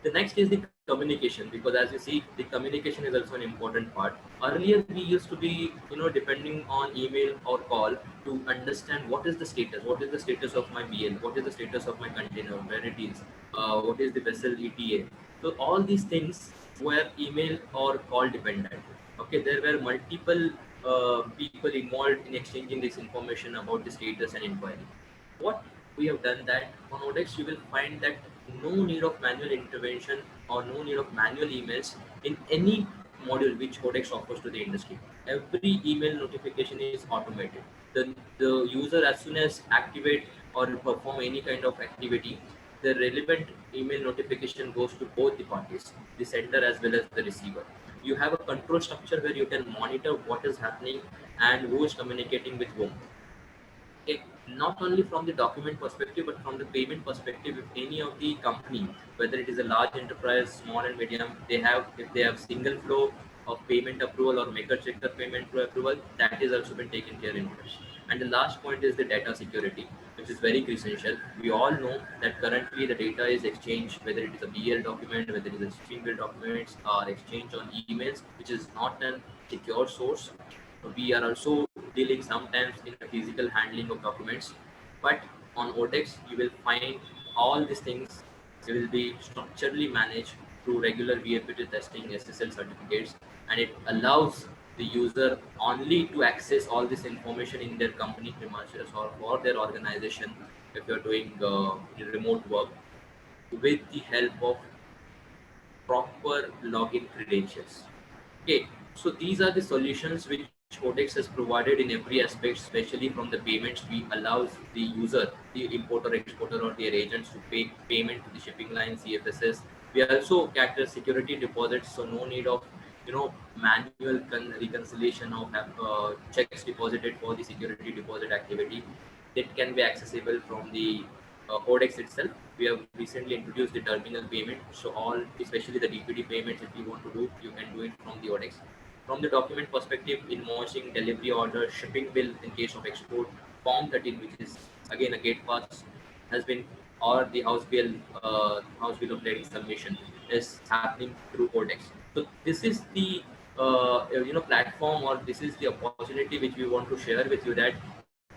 The next is the communication, because as you see, the communication is also an important part. Earlier, we used to be, depending on email or call to understand what is the status, of my BL, what is the status of my container, where it is, what is the vessel ETA. So all these things were email or call dependent. Okay, there were multiple people involved in exchanging this information about the status and inquiry. What we have done, that on Odex you will find that no need of manual intervention or no need of manual emails in any module which Odex offers to the industry. Every email notification is automated. The user, as soon as activate or perform any kind of activity, the relevant email notification goes to both the parties, the sender as well as the receiver. you have a control structure where you can monitor what is happening and who is communicating with whom. Okay, not only from the document perspective, but from the payment perspective, if any of the company, whether it is a large enterprise, small and medium, if they have single flow of payment approval or maker checker payment flow approval, that is also been taken care in place. And the last point is the data security, which is very essential. We all know that currently the data is exchanged, whether it is a BL document, whether it is a shipping bill documents, or exchange on emails, which is not a secure source. We are also dealing sometimes in the physical handling of documents, but on ODEX you will find all these things will be structurally managed through regular VAPT testing, SSL certificates, and it allows the user only to access all this information in their company premises or for their organization if you're doing remote work with the help of proper login credentials. Okay, so these are the solutions which Codex has provided in every aspect, especially from the payments. We allows the user, the importer, exporter, or their agents to pay payment to the shipping line, CFSs. We also cater security deposits, so no need of manual reconciliation of checks deposited for the security deposit activity. That can be accessible from the Codex itself. We have recently introduced the terminal payment, so all, especially the DPD payments, if you want to do, you can do it from the Codex. From the document perspective, invoicing, delivery order, shipping bill in case of export, Form 13, which is again a gate pass, has been, or the house bill of lading submission is happening through Codex. So this is the platform, or this is the opportunity which we want to share with you, that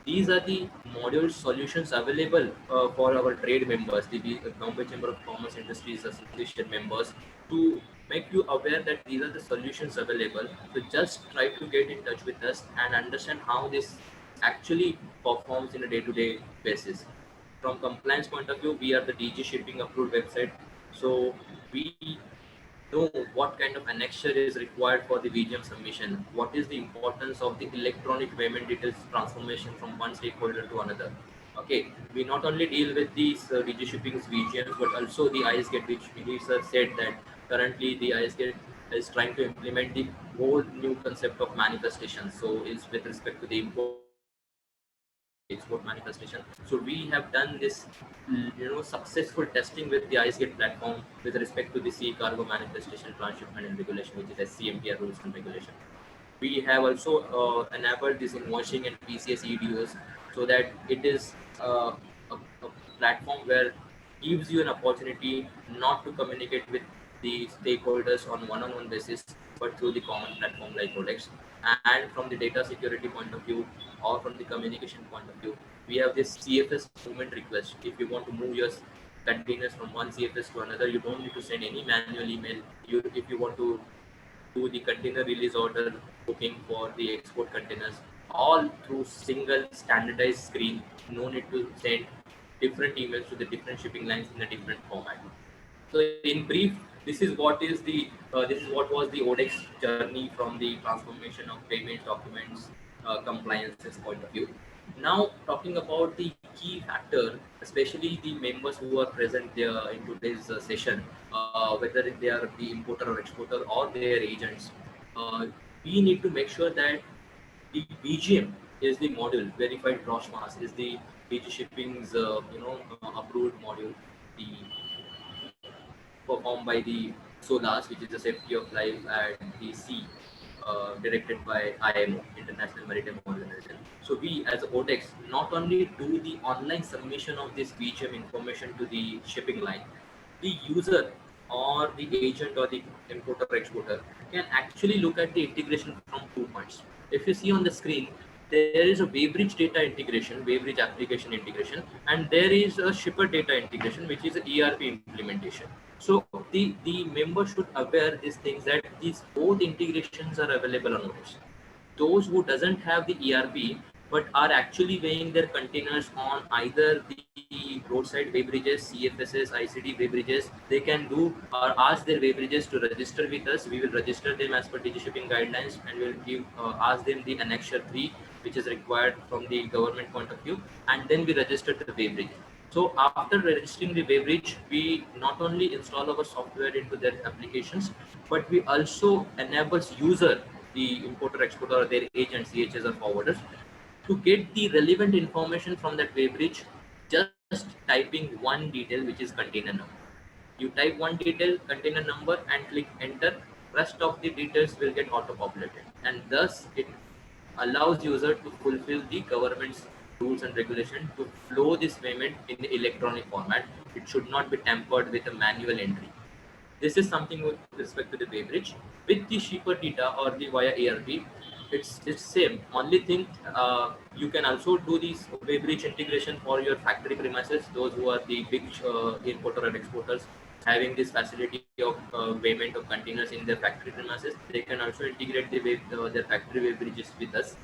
these are the module solutions available for our trade members, the Bombay Chamber of Commerce Industries Association members, to make you aware that these are the solutions available. So just try to get in touch with us and understand how this actually performs in a day-to-day basis. From compliance point of view, we are the DG Shipping approved website. So we know what kind of annexure is required for the VGM submission, what is the importance of the electronic payment details transformation from one stakeholder to another. Okay, we not only deal with these DG Shipping's VGMs, but also the ISGate, which we said that currently the ISGate is trying to implement the whole new concept of manifestation. So is with respect to the export manifestation. So we have done this, successful testing with the IceGate platform with respect to the sea cargo manifestation, transshipment and regulation, which is SCMPR rules and regulation. We have also enabled this invoicing and PCS EDOs, so that it is a platform where gives you an opportunity not to communicate with the stakeholders on one-on-one basis, but through the common platform like Codex. And from the data security point of view, or from the communication point of view, we have this CFS movement request. If you want to move your containers from one CFS to another, you don't need to send any manual email. If you want to do the container release order booking for the export containers, all through single standardized screen. No need to send different emails to the different shipping lines in a different format. So in brief, this is what was the ODEX journey from the transformation of payment documents compliances point of view. Now talking about the key factor, especially the members who are present there in today's session, whether they are the importer or exporter or their agents, we need to make sure that the BGM is the module, verified gross mass is the DG Shipping's approved module, the performed by the SOLAS, which is the Safety of Life at the Sea, directed by IMO, International Maritime Organization. So we as ODEX not only do the online submission of this BGM information to the shipping line, the user or the agent or the importer or exporter can actually look at the integration from 2 points. If you see on the screen, there is a Waybridge data integration, Waybridge application integration, and there is a shipper data integration, which is an ERP implementation. So the member should aware these things, that these both integrations are available on ODEX. Those who doesn't have the ERP but are actually weighing their containers on either the roadside Waybridges, CFSs, ICD Waybridges, they can do or ask their Waybridges to register with us. We will register them as per DG Shipping guidelines, and we will ask them the Annexure 3, which is required from the government point of view, and then we register the Waybridge. So after registering the Waybridge, we not only install our software into their applications, but we also enables user, the importer, exporter, or their agents, CHs or forwarders, to get the relevant information from that Waybridge, just typing one detail, which is container number. You type one detail, container number, and click enter. Rest of the details will get auto-populated, and thus it allows user to fulfill the government's rules and regulation to flow this payment in the electronic format. It should not be tampered with a manual entry. This is something with respect to the Waybridge. With the shipper data or the via ERP, it's same. Only thing, you can also do this Waybridge integration for your factory premises. Those who are the big importer and exporters having this facility of payment of containers in their factory premises, they can also integrate their factory Waybridges with us.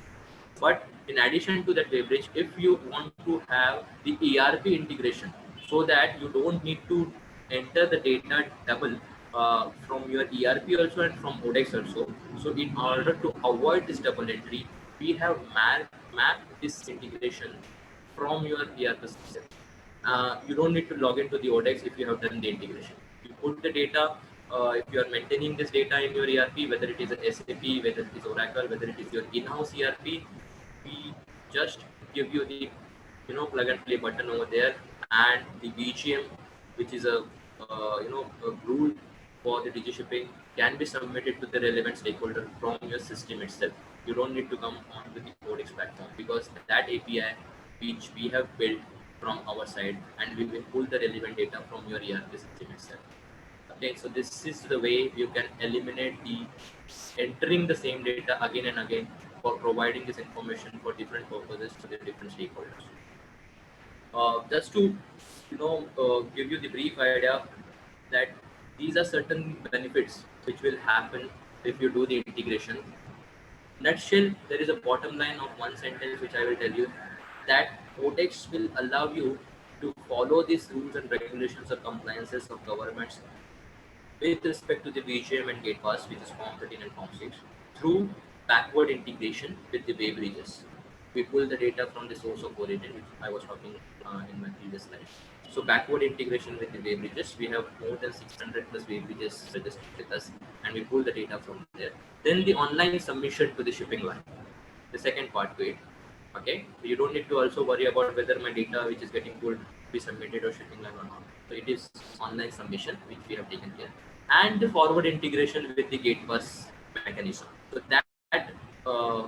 But in addition to that Waybridge, if you want to have the ERP integration, so that you don't need to enter the data double from your ERP also and from ODEX also. So in order to avoid this double entry, we have mapped this integration from your ERP system. You don't need to log into the ODEX if you have done the integration. You put the data, if you are maintaining this data in your ERP, whether it is a SAP, whether it is Oracle, whether it is your in-house ERP, we just give you the plug and play button over there, and the BGM, which is a a rule for the digi shipping, can be submitted to the relevant stakeholder from your system itself. You don't need to come onto the Codex platform, because that API which we have built from our side, and we will pull the relevant data from your ERP system itself. Okay, so this is the way you can eliminate the entering the same data again and again for providing this information for different purposes to the different stakeholders. Just to give you the brief idea that these are certain benefits which will happen if you do the integration. Nutshell, there is a bottom line of one sentence which I will tell you, that ODEX will allow you to follow these rules and regulations or compliances of governments with respect to the VGM and gate pass, which is Form 13 and Form 6, through backward integration with the Waybridges. We pull the data from the source of origin, which I was talking in my previous slide. So backward integration with the Waybridges, we have more than 600 plus Waybridges registered with us, and we pull the data from there. Then the online submission to the shipping line, the second part to it. Okay, so you don't need to also worry about whether my data which is getting pulled be submitted or shipping line or not. So it is online submission which we have taken care, and the forward integration with the gate bus mechanism. So that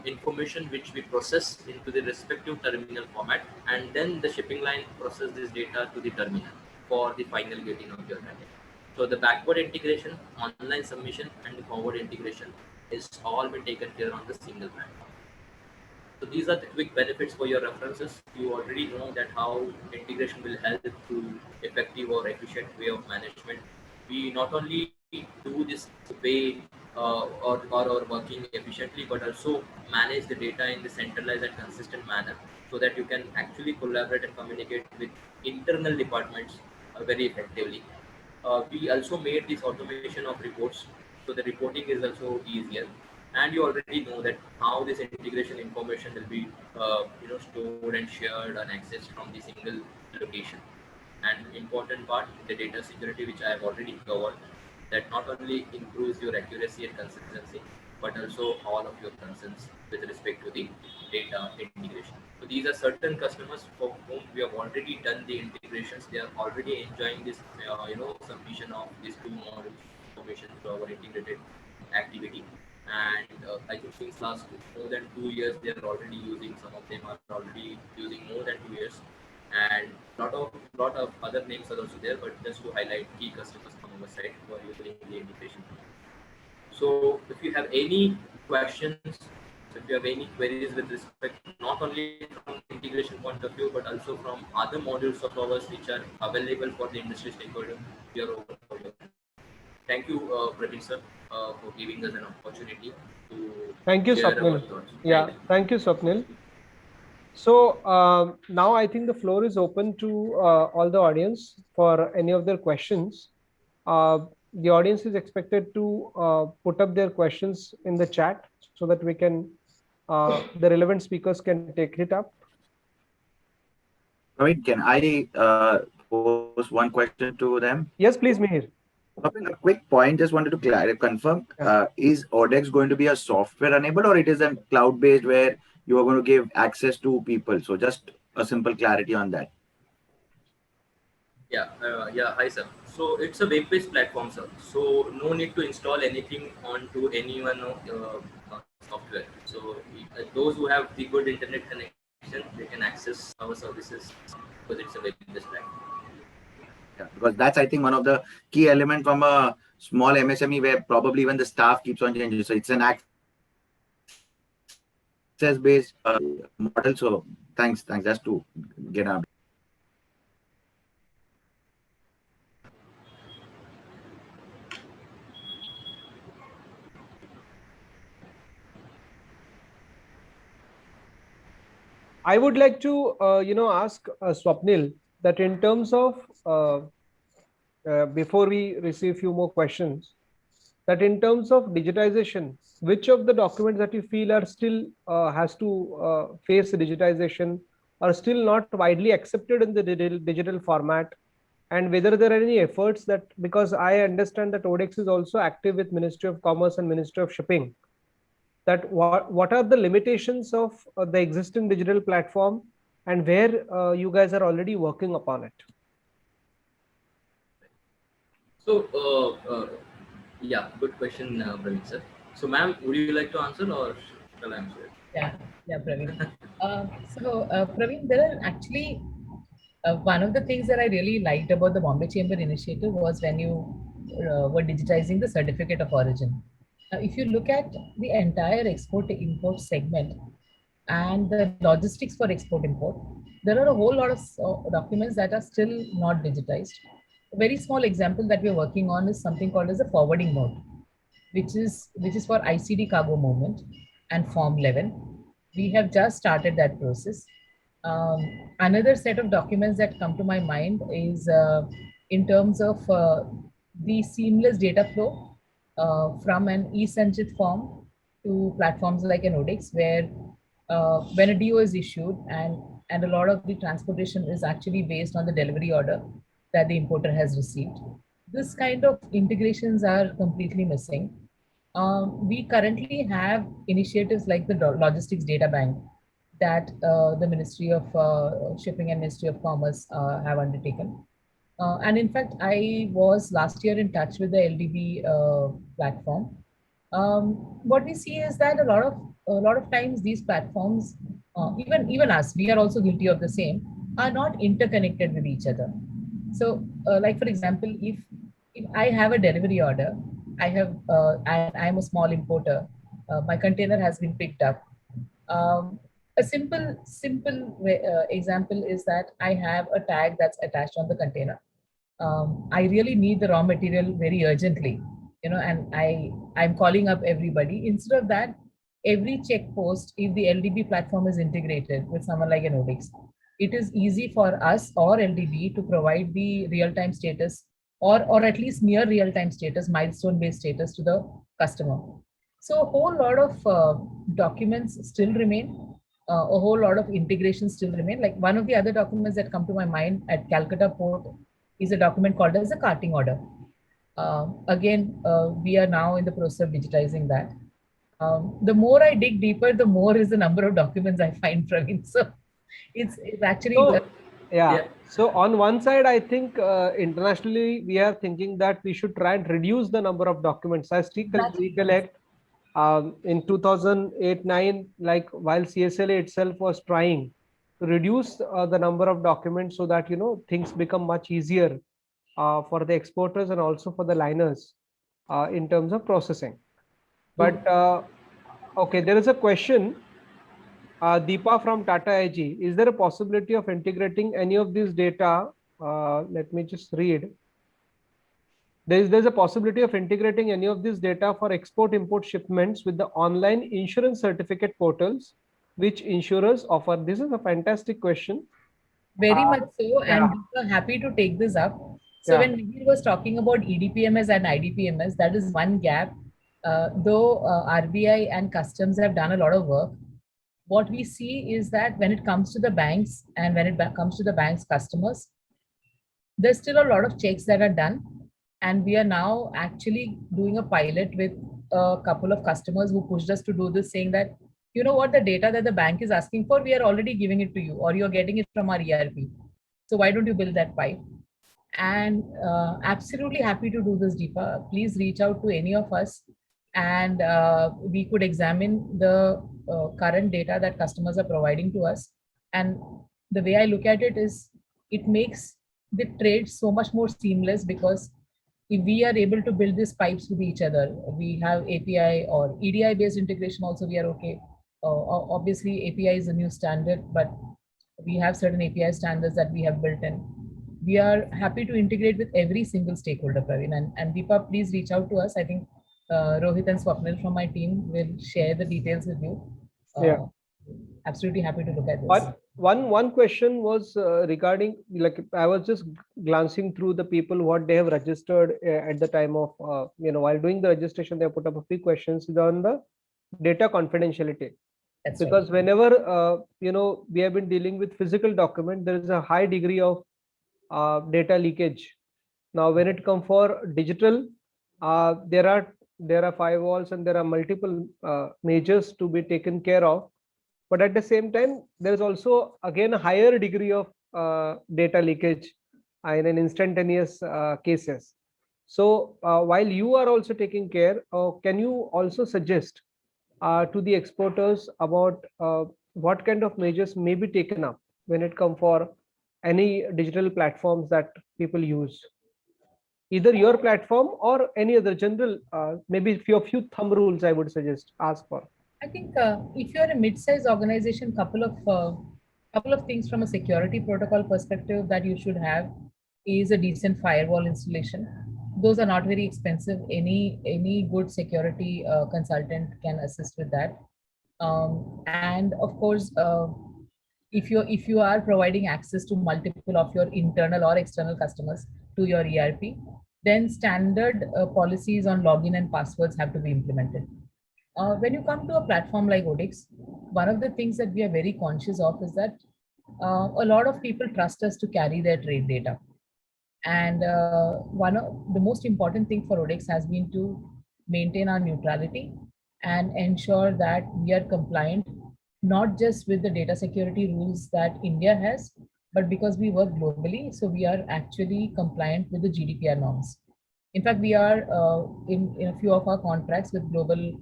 information which we process into the respective terminal format, and then the shipping line process this data to the terminal for the final getting of your package. So the backward integration, online submission, and the forward integration is all been taken care on the single platform. So these are the quick benefits for your references. You already know that how integration will help to effective or efficient way of management. We not only do this way or working efficiently, but also manage the data in the centralized and consistent manner, so that you can actually collaborate and communicate with internal departments very effectively. We also made this automation of reports, so the reporting is also easier. And you already know that how this integration information will be stored and shared and accessed from the single location. And important part, the data security, which I have already covered, that not only improves your accuracy and consistency, but also all of your concerns with respect to the data integration. So these are certain customers for whom we have already done the integrations. They are already enjoying this submission of these two modules information through our integrated activity. And I think since last more than 2 years, they are already using. Some of them are already using more than 2 years, and lot of other names are also there. But just to highlight key customers from our side who are using the integration. So if you have any questions, if you have any queries with respect not only from integration point of view, but also from other modules of ours which are available for the industry stakeholder, we are open for your. Thank you, Praveen sir, for giving us an opportunity to Thank you, share our Swapnil. thoughts. Yeah, thank you, Swapnil. So now I think the floor is open to all the audience for any of their questions. The audience is expected to put up their questions in the chat so that we can, the relevant speakers can take it up. Praveen, can I pose one question to them? Yes, please, Mihir. Kapil, a quick point, just wanted to confirm. Yeah. Is Odex going to be a software enabled or it is a cloud based where you are going to give access to people? So just a simple clarity on that. Yeah, hi sir. So it's a web-based platform, sir. So no need to install anything onto anyone software. So those who have the good internet connection, they can access our services because it's a web-based platform. Yeah, because that's, I think, one of the key elements from a small MSME where probably even the staff keeps on changing. So it's an access based model. So thanks. Just to get an update. I would like to, ask Swapnil that in terms of, before we receive few more questions, that in terms of digitization, which of the documents that you feel are still has to face digitization, are still not widely accepted in the digital format, and whether there are any efforts that, because I understand that Odex is also active with Ministry of Commerce and Ministry of Shipping, that what are the limitations of the existing digital platform and where you guys are already working upon it? So yeah, good question, Praveen sir. So ma'am, would you like to answer or shall I answer it? Yeah, Praveen. Praveen, there are actually one of the things that I really liked about the Bombay Chamber initiative was when you were digitizing the certificate of origin. If you look at the entire export import segment and the logistics for export import, there are a whole lot of documents that are still not digitized. A very small example that we're working on is something called as a forwarding note, which is for ICD cargo movement and Form 11. We have just started that process. Another set of documents that come to my mind is in terms of the seamless data flow from an e-Sanchit form to platforms like an Odex, where when a DO is issued and a lot of the transportation is actually based on the delivery order that the importer has received. This kind of integrations are completely missing. We currently have initiatives like the logistics data bank that the Ministry of Shipping and Ministry of Commerce have undertaken. And in fact, I was last year in touch with the LDB platform. What we see is that a lot of times these platforms, even us, we are also guilty of the same, are not interconnected with each other. So, like for example, if I have a delivery order, I'm a small importer, my container has been picked up. A simple example is that I have a tag that's attached on the container. I really need the raw material very urgently, and I'm calling up everybody. Instead of that, every check post, if the LDB platform is integrated with someone like an Odex, it is easy for us or LDB to provide the real-time status or at least near real-time status, milestone-based status to the customer. So a whole lot of documents still remain. A whole lot of integrations still remain. Like one of the other documents that come to my mind at Calcutta Port is a document called as a carting order. Again, we are now in the process of digitizing that. The more I dig deeper, the more is the number of documents I find, Praveen. So it's actually. So, yeah. Yeah. So on one side, I think internationally we are thinking that we should try and reduce the number of documents. I still recollect in 2008-9, like while CSLA itself was trying to reduce the number of documents so that things become much easier for the exporters and also for the liners in terms of processing. But okay, there is a question. Deepa from Tata AG, is there a possibility of integrating any of these data? Let me just read. There's a possibility of integrating any of this data for export-import shipments with the online insurance certificate portals, which insurers offer. This is a fantastic question. Very much so, yeah. and we are happy to take this up. So Yeah. when Mihir was talking about EDPMS and IDPMS, that is one gap. Though RBI and customs have done a lot of work, what we see is that when it comes to the banks and when it comes to the bank's customers, there's still a lot of checks that are done. And we are now actually doing a pilot with a couple of customers who pushed us to do this, saying that, you know what, the data that the bank is asking for, we are already giving it to you, or you're getting it from our ERP. So why don't you build that pipe? And absolutely happy to do this, Deepa. Please reach out to any of us, and we could examine the current data that customers are providing to us. And the way I look at it is, it makes the trade so much more seamless, because if we are able to build these pipes with each other, we have API or EDI based integration also, we are okay. Obviously, API is a new standard, but we have certain API standards that we have built in. We are happy to integrate with every single stakeholder, Praveen. And Deepa, please reach out to us. I think Rohit and Swapnil from my team will share the details with you. Yeah. Absolutely happy to look at this. One question was regarding, like, I was just glancing through the people what they have registered at the time of while doing the registration, they put up a few questions on the data confidentiality. That's Because right. whenever we have been dealing with physical document, there is a high degree of data leakage. Now when it comes for digital, there are firewalls and there are multiple measures to be taken care of. But at the same time, there is also again a higher degree of data leakage in an instantaneous cases. So while you are also taking care, can you also suggest to the exporters about what kind of measures may be taken up when it comes for any digital platforms that people use? Either your platform or any other general, maybe few thumb rules I would suggest ask for. I think if you're a mid-sized organization, couple of things from a security protocol perspective that you should have is a decent firewall installation. Those are not very expensive. Any good security consultant can assist with that. And of course, if you are providing access to multiple of your internal or external customers to your ERP, then standard policies on login and passwords have to be implemented. When you come to a platform like Odix, one of the things that we are very conscious of is that a lot of people trust us to carry their trade data. And one of the most important thing for Odix has been to maintain our neutrality and ensure that we are compliant, not just with the data security rules that India has, but because we work globally, so we are actually compliant with the GDPR norms. In fact, we are in a few of our contracts with global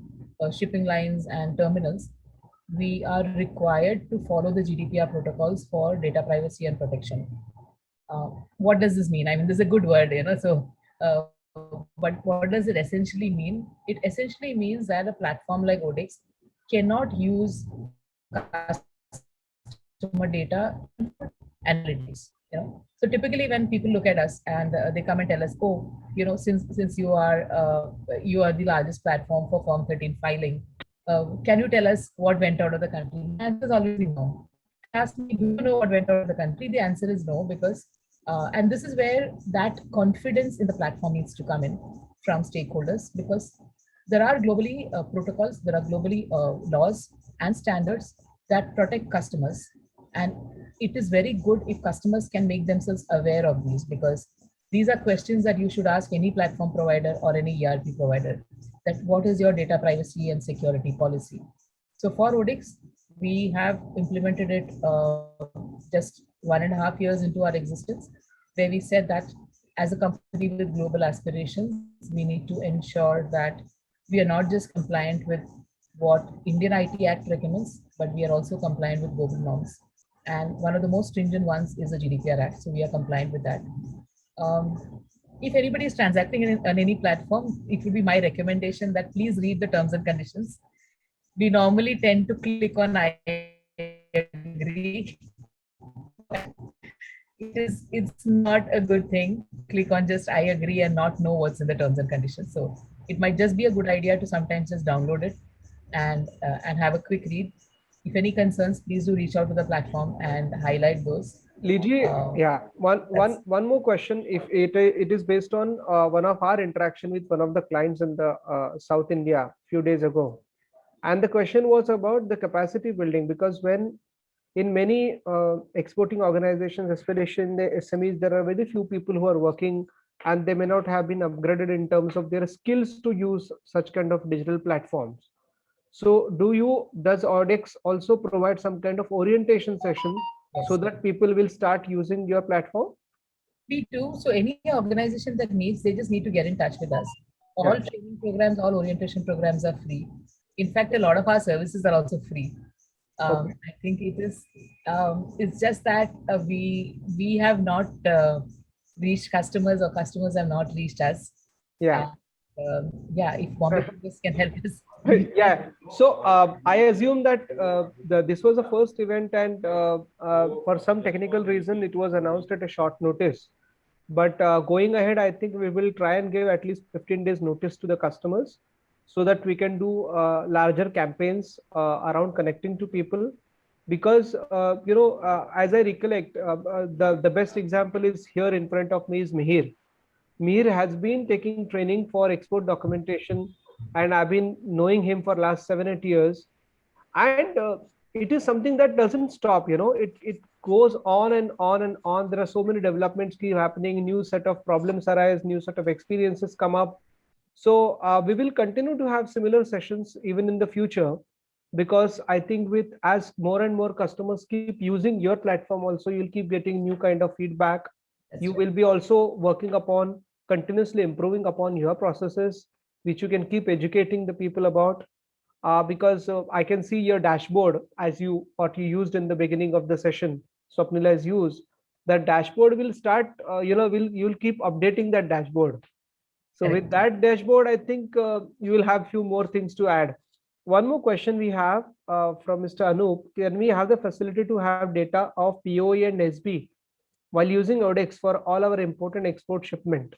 shipping lines and terminals, we are required to follow the GDPR protocols for data privacy and protection. What does this mean? I mean, this is a good word, so, but what does it essentially mean? It essentially means that a platform like Odix cannot use customer data analytics. So typically when people look at us and they come and tell us, oh, since you are the largest platform for Form 13 filing, can you tell us what went out of the country? The answer is always no. Ask me, do you know what went out of the country? The answer is no, because and this is where that confidence in the platform needs to come in from stakeholders, because there are globally protocols, there are globally laws and standards that protect customers. And it is very good if customers can make themselves aware of these, because these are questions that you should ask any platform provider or any ERP provider, that what is your data privacy and security policy? So for Odix, we have implemented it just 1.5 years into our existence, where we said that as a company with global aspirations, we need to ensure that we are not just compliant with what Indian IT Act recommends, but we are also compliant with global norms. And one of the most stringent ones is the GDPR Act. So we are compliant with that. If anybody is transacting on any platform, it would be my recommendation that please read the terms and conditions. We normally tend to click on I agree. It's not a good thing. Click on just I agree and not know what's in the terms and conditions. So it might just be a good idea to sometimes just download it and have a quick read. If any concerns, please do reach out to the platform and highlight those. Liji, one more question. If it is based on one of our interaction with one of the clients in the South India few days ago, And the question was about the capacity building, because when in many exporting organizations, especially in the SMEs, there are very few people who are working, and they may not have been upgraded in terms of their skills to use such kind of digital platforms. So does Audex also provide some kind of orientation session so Yes. that people will start using your platform? We do. So any organization that needs, they just need to get in touch with us. All Yeah. training programs, all orientation programs are free. In fact, a lot of our services are also free. Okay. I think it is. It's just that we have not reached customers, or customers have not reached us. Yeah. Yeah. If Bombay Progress can help us. Yeah. So I assume that this was the first event, and for some technical reason, it was announced at a short notice. But going ahead, I think we will try and give at least 15 days notice to the customers, so that we can do larger campaigns around connecting to people. Because as I recollect, the best example is here in front of me is Mihir. Mihir has been taking training for export documentation, and I've been knowing him for last 7-8 years. And it is something that doesn't stop. It goes on and on and on. There are so many developments keep happening, new set of problems arise, new set of experiences come up. So we will continue to have similar sessions even in the future, because I think with as more and more customers keep using your platform, also you'll keep getting new kind of feedback. That's You right. will be also working upon continuously improving upon your processes, which you can keep educating the people about. Because I can see your dashboard as what you used in the beginning of the session. Swapnila has used that dashboard. Will start, you'll keep updating that dashboard. So with Correct. that dashboard, I think you will have few more things to add. One more question we have from Mr. Anup. Can we have the facility to have data of POE and SB while using Odex for all our import and export shipment?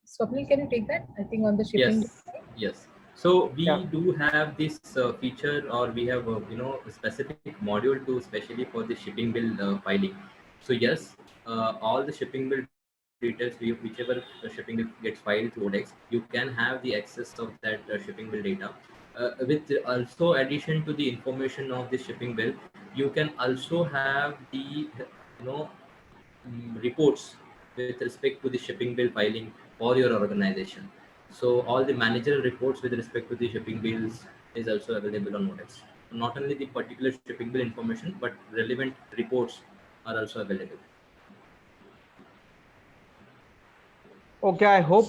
Swapnil, can you take that? I think on the shipping. Yes. So we Yeah. do have this feature, or we have a specific module to especially for the shipping bill filing. So yes, all the shipping bill details, whichever shipping bill gets filed through Odex, you can have the access of that shipping bill data. With also addition to the information of the shipping bill, you can also have the reports with respect to the shipping bill filing for your organization. So all the managerial reports with respect to the shipping bills is also available on Odex. Not only the particular shipping bill information, but relevant reports are also available. Okay, I hope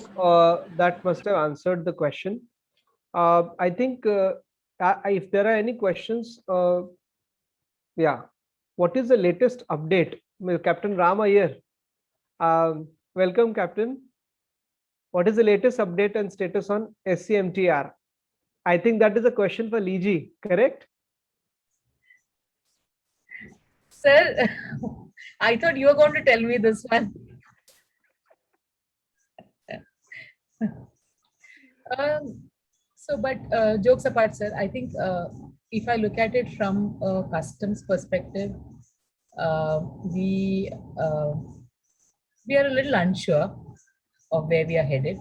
that must have answered the question. I think if there are any questions, yeah. What is the latest update? Captain Rama here. Welcome, Captain. What is the latest update and status on SCMTR? I think that is a question for Liji, correct? Sir, I thought you were going to tell me this one. But jokes apart, sir, I think if I look at it from a customs perspective, we are a little unsure of where we are headed.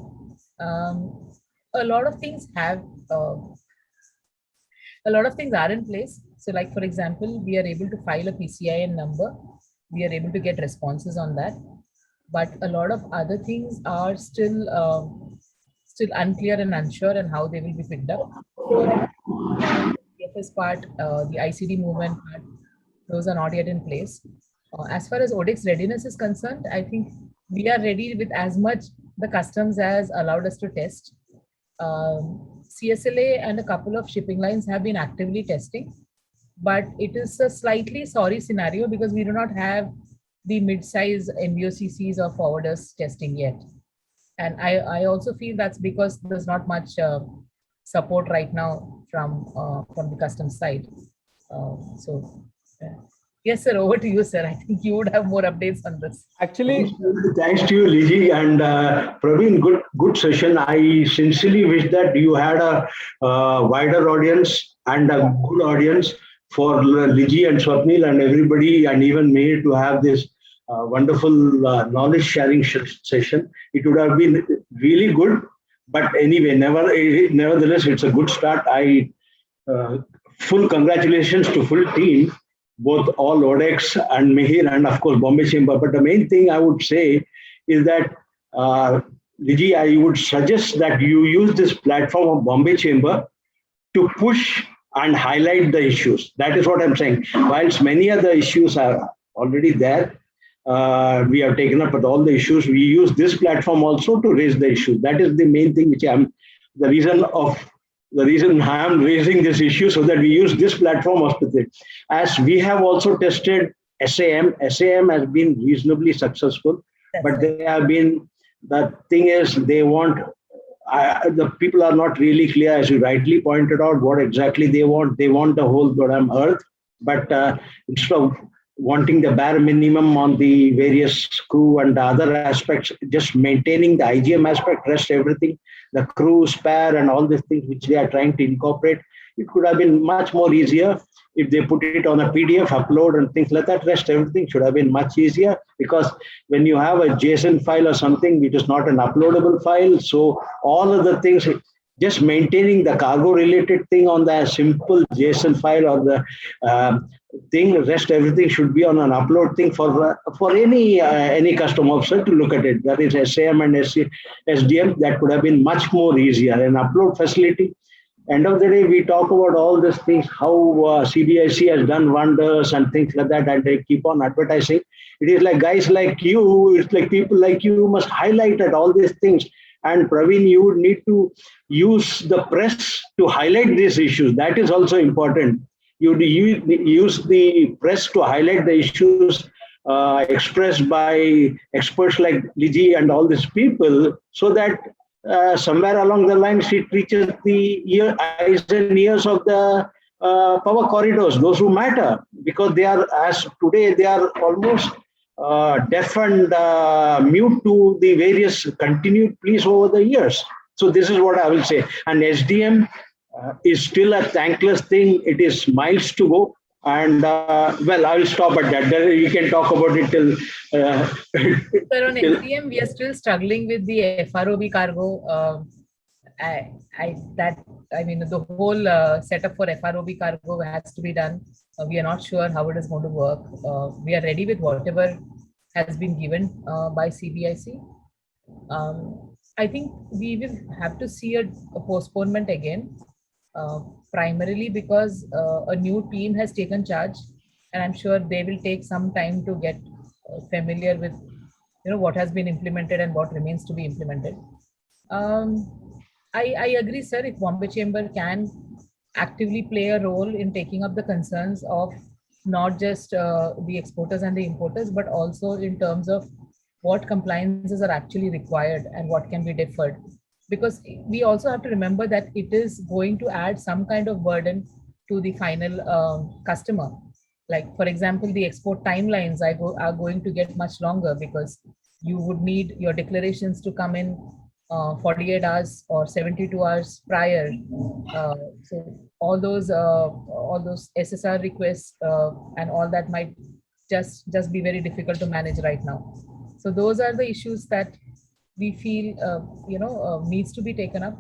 A lot of things are in place. So like, for example, we are able to file a PCIN number. We are able to get responses on that. But a lot of other things are still unclear and unsure, and how they will be picked up. The DFS part, the ICD movement part, those are not yet in place. As far as Odex readiness is concerned, I think we are ready with as much the customs has allowed us to test. CSLA and a couple of shipping lines have been actively testing, but it is a slightly sorry scenario because we do not have the mid-size NVOCCs or forwarders testing yet. And I also feel that's because there's not much support right now from the customs side. Yes, sir, over to you, sir. I think you would have more updates on this. Actually, thanks to you, Liji and Praveen. Good session. I sincerely wish that you had a wider audience and a good audience for Liji and Swapnil and everybody, and even me, to have this wonderful knowledge sharing session. It would have been really good, But anyway, nevertheless, it's a good start. Full congratulations to full team, both all ODEX and Mihir and of course Bombay Chamber. But the main thing I would say is that, Liji, I would suggest that you use this platform of Bombay Chamber to push and highlight the issues. That is what I'm saying. Whilst many other issues are already there, we have taken up with all the issues. We use this platform also to raise the issues. That is the main thing which the reason I am raising this issue, so that we use this platform hospital. As we have also tested SAM has been reasonably successful, but they have been, the thing is they want, the people are not really clear, as you rightly pointed out, what exactly they want. They want the whole goddamn earth, but instead of wanting the bare minimum on the various crew and the other aspects, just maintaining the IGM aspect, rest everything, the crew, spare and all these things which they are trying to incorporate, it could have been much more easier if they put it on a PDF, upload and things like that. Rest everything should have been much easier, because when you have a JSON file or something, it is not an uploadable file. So all of the things, just maintaining the cargo related thing on the simple JSON file or the thing, rest everything should be on an upload thing for any custom officer to look at it. That is SAM and SDM. That could have been much more easier. An upload facility. End of the day, we talk about all these things, how CBIC has done wonders and things like that, and they keep on advertising. It is like guys like you, it's like people like you must highlight at all these things. And Praveen, you would need to use the press to highlight these issues. That is also important. You use the press to highlight the issues expressed by experts like Liji and all these people, so that somewhere along the line it reaches the eyes and ears of the power corridors, those who matter, because they are, as today, they are almost deaf and mute to the various continued pleas over the years. So this is what I will say. And SDM is still a thankless thing. It is miles to go. And well, I will stop at that. Then we can talk about it till. Sir, on SDM, we are still struggling with the FROB cargo. The whole setup for FROB cargo has to be done. We are not sure how it is going to work. We are ready with whatever has been given by CBIC. I think we will have to see a postponement again, primarily because a new team has taken charge, and I'm sure they will take some time to get familiar with what has been implemented and what remains to be implemented. I agree, sir, if Bombay Chamber can actively play a role in taking up the concerns of not just the exporters and the importers, but also in terms of what compliances are actually required and what can be deferred. Because we also have to remember that it is going to add some kind of burden to the final customer. Like, for example, the export timelines are going to get much longer, because you would need your declarations to come in 48 hours or 72 hours prior. So all those SSR requests and all that might just be very difficult to manage right now. So those are the issues that we feel needs to be taken up.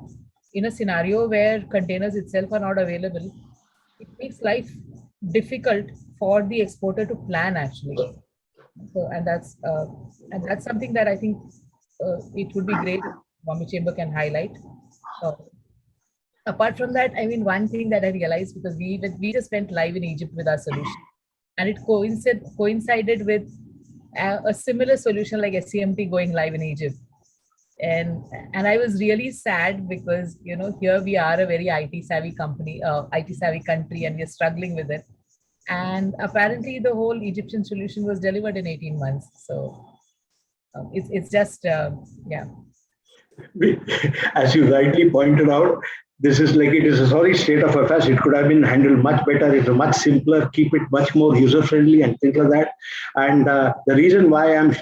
In a scenario where containers itself are not available, it makes life difficult for the exporter to plan, actually. So and that's something that I think it would be great if Bombay Chamber can highlight. Apart from that, I mean, one thing that I realized, because we just went live in Egypt with our solution, and it coincided with a similar solution like SCMT going live in Egypt. And I was really sad, because here we are a very IT savvy company, IT savvy country, and we're struggling with it. And apparently the whole Egyptian solution was delivered in 18 months. So it's just yeah. As you rightly pointed out, this is like, it is a sorry state of affairs. It could have been handled much better. It's much simpler, keep it much more user friendly and things like that. And the reason why I'm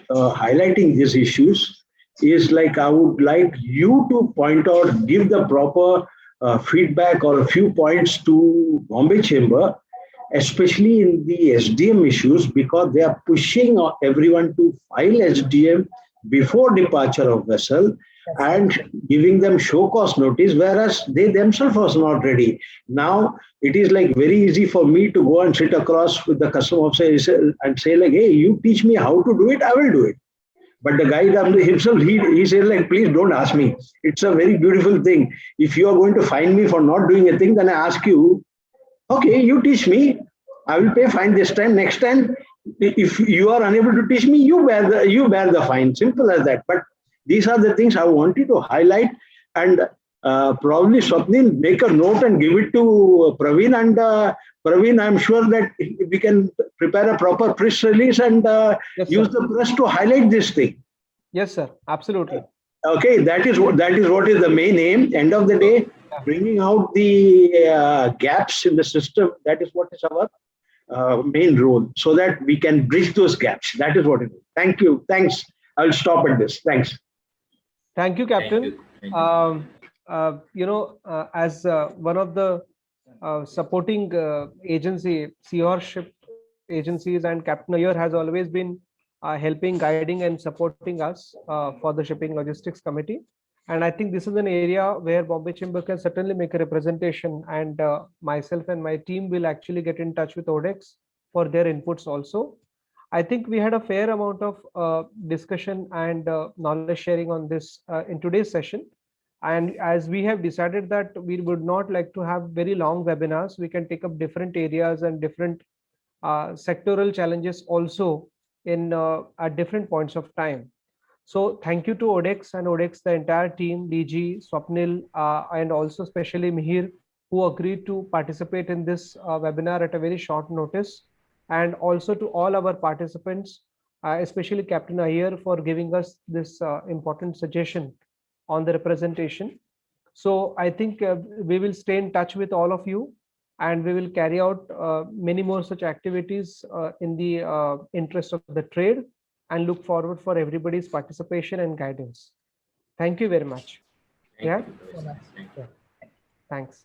highlighting these issues is, like, I would like you to point out, give the proper feedback or a few points to Bombay Chamber, especially in the SDM issues, because they are pushing everyone to file SDM before departure of vessel. and giving them show cause notice, whereas they themselves was not ready. Now it is like very easy for me to go and sit across with the customer officer and say like, hey, you teach me how to do it, I will do it. But the guy himself, he said like, please don't ask me. It's a very beautiful thing. If you are going to fine me for not doing a thing, then I ask you, okay, you teach me, I will pay fine this time. Next time, if you are unable to teach me, you bear the fine. Simple as that. But these are the things I wanted to highlight, and probably Swapnil, make a note and give it to Praveen. And Praveen, I'm sure that we can prepare a proper press release and Yes, use sir. the press to highlight this thing. Yes, sir. Absolutely. Okay, that is what is the main aim. End of the day, bringing out the gaps in the system. That is what is our main role, so that we can bridge those gaps. That is what it is. Thank you. Thanks. I'll stop at this. Thanks. Thank you, Thank Captain. you. Thank you. As one of the supporting agency, seahorship agencies, and Captain Ayer has always been helping, guiding, and supporting us for the Shipping Logistics Committee. And I think this is an area where Bombay Chamber can certainly make a representation, and myself and my team will actually get in touch with ODEX for their inputs also. I think we had a fair amount of discussion and knowledge sharing on this in today's session. And as we have decided that we would not like to have very long webinars, we can take up different areas and different sectoral challenges also in at different points of time. So thank you to ODEX and ODEX, the entire team, DG, Swapnil, and also especially Mihir, who agreed to participate in this webinar at a very short notice. And also to all our participants, especially Captain Ayer, for giving us this important suggestion on the representation. So I think we will stay in touch with all of you, and we will carry out many more such activities in the interest of the trade, and look forward for everybody's participation and guidance. Thank you very much. Thank Yeah. you. So much. Thank you. Thanks.